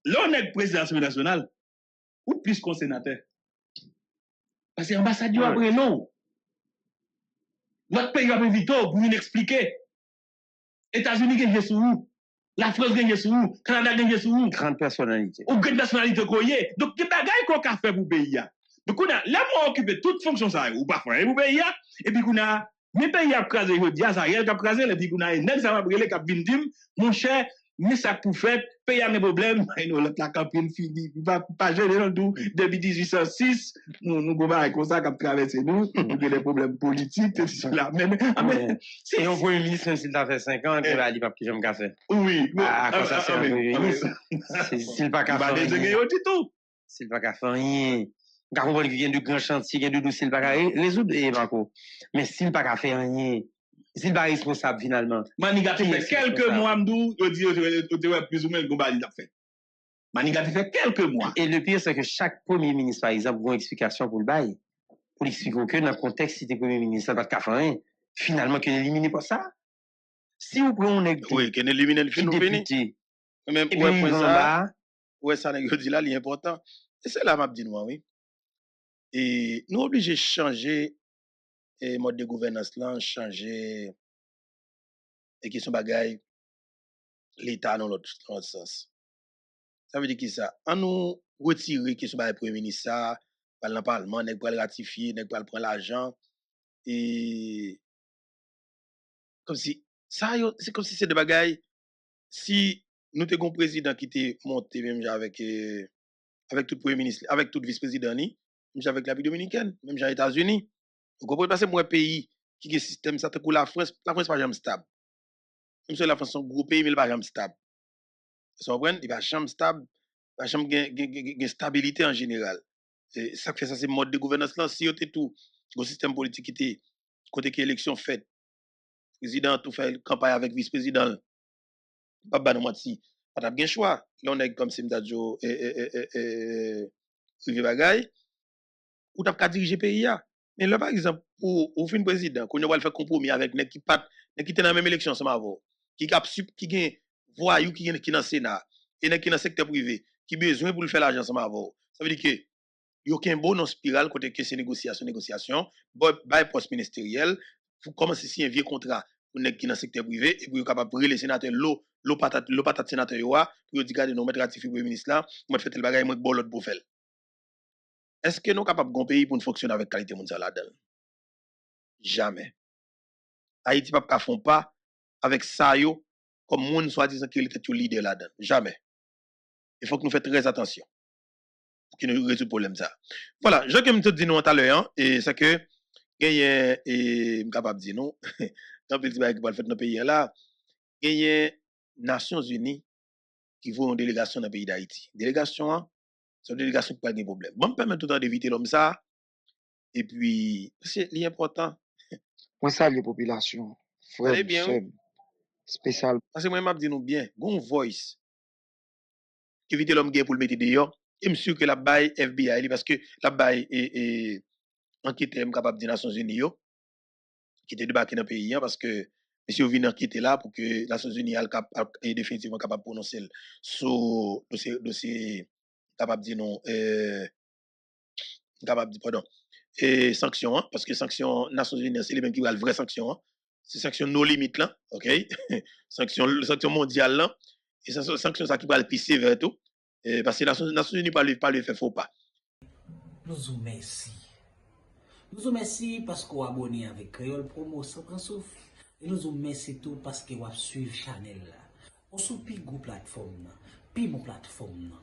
là on est président de l'Assemblée nationale ou plus qu'un sénateur. Parce que l'ambassadeur après non. Notre pays va vite pour nous expliquer. États-Unis gagnent sur où? La France gagne sur où? Canada gagne sur où? grande personnalité. Ou grande personnalité qu'on y est. Donc, il y a des bagages qu'on a fait pour le pays. Donc, on a, là, on occupe toute fonction, ça, ou pas faire pour le pays. Et puis, on a, mes pays a crasé, il y a ça, il y a crasé, et puis, on a un examen brûlé qui a bindim, mon cher, mais ça pour faire, pays a mes problèmes, la campagne finie, pas gérer dans tout, depuis 1806, nous, avons comme ça, qui a traversé nous, nous avons des problèmes politiques, c'est cela. Et on premier ministre, s'il a fait 5 ans, il va aller pas que j'aime café. Oui. Ah, comme ça, c'est un premier ministre. S'il pas qu'à faire rien. S'il pas qu'à faire rien. Car on voit qu'il y a de grands chantiers, il y a de dossiers, s'il pas qu'à résoudre, Marco. Mais s'il pas qu'à faire rien, s'il pas responsable finalement. Maniga te fait quelques mois, m'dou, on dit, plus ou moins, le combat, il a fait. Maniga te fait quelques mois. Et le pire, c'est que chaque premier ministre, par exemple, a une explication pour le bail. Pour expliquer que dans le contexte, si tu es premier ministre, ça va te faire rien. Finalement, qu'on élimine pas ça. Si vous prenez oui, qu'on élimine le film, député. Même, ouais, ça, ouais, ça, dit là, l'important. Et c'est là, m'a dit, moi, oui. Et nous obligés de changer le mode de gouvernance là, changer et qui sont bagaille l'État dans l'autre sens. Ça veut dire qui ça? En nous retirer qui sont bagaille premier ministre ça, par le parlement, n'est pas le ratifier, n'est pas le prendre l'argent et comme si ça c'est comme si c'est de bagaille si nous t'es un président qui était monté même avec tout premier ministre, avec tout vice-président ni, même avec la République dominicaine, même aux États-Unis. Vous comprenez parce que moi pays qui a un système ça pour la France pas jamais stable. Même si la France est un gros pays mais il pas jamais stable. Vous comprenez? Il va jamais stable, pas jamais gain stabilité en général. Et ça fait ça c'est mode de gouvernance là si était tout le système politique qui était côté qui élection faite. Président tout fait campagne avec vice-président. Pas ban moi si pas de choix. Là on est comme Simdajo Rive Bagay ou t'as qu'à diriger pays là. Mais là, par exemple, pour un président, qu'on va faire compromis avec les qui étaient dans la même élection, ça m'a qui gagne voyou qui dans le Sénat, et qui dans le secteur privé, qui besoin pour le faire l'argent, ça m'a ça veut dire que il n'y a aucun bon non spiral côté que ces négociations, bail poste ministériel, pour commencer si un vieux contrat pour les qui dans le secteur privé, et pour être capable de les sénateurs, l'eau patate sénateur, pour dire, regardez, nous mettre ratifier le ministre là, nous mettre fait le bagage, nous mettre l'autre pour faire. Est-ce que nous sommes capables de pays pour fonctionner avec qualité mondiale là-dedans? Jamais. Haïti pas font pas avec ça yo comme monde soi-disant qu'il était tout leader là-dedans. Jamais. Il faut que nous fassions très attention pour que nous résoudre le problème ça. Voilà, je comme te dis nous tout à l'heure et c'est que gagne et capable de dire non quand il dit bah qui va faire dans pays là, gagne Nations Unies qui vont en délégation dans le pays d'Haïti. Délégation c'est une délégation qui pas de problème. Bon, me permet tout le temps d'éviter l'homme ça. Et puis, c'est l'important. Moi, ça, les populations, frères, bien, sœurs, spécial. Parce que moi, je dis nous bien, bon voice, qui évite l'homme gay pour le mettre dehors. Et je suis sûr que la baille FBI, parce que la baille est enquêteur capable des Nations Unies, qui était débarqué dans le pays, parce que monsieur vient enquêter là pour que les Nations Unies est définitivement capable de prononcer sur dossier capable de dire non, capable de dire pardon. Et sanctions, hein, parce que sanctions Nations Unies, c'est les mêmes qui ont la vraie sanction. Hein. C'est sanctions nos limites là, ok? sanctions mondiales là, et sanctions ça qui va le plus sévère tout. Parce que les Nations Unies ne pas le faire faux pas. Nous vous remercions. Nous vous remercions parce que vous abonnez avec Créole Promo sans prendre souffle. Et nous vous remercions tout parce que vous suivez la chaîne là. On soupi go plateforme, puis mon plateforme.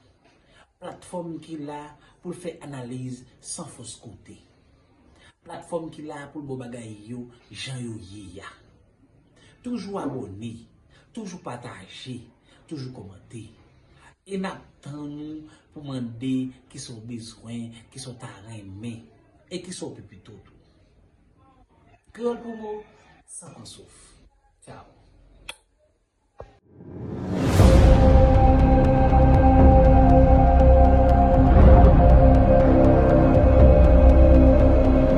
Plateforme qui là pour faire analyse sans fausse côté. Plateforme qui là pour le bagay yo, Jean yo ya. Toujours abonné, toujours partager, toujours commenter. Et n'attendons pour demander qui sont besoin, qui sont aimés et qui sont plutôt tout. Créole pour moi, sans qu'on souffre. Ciao.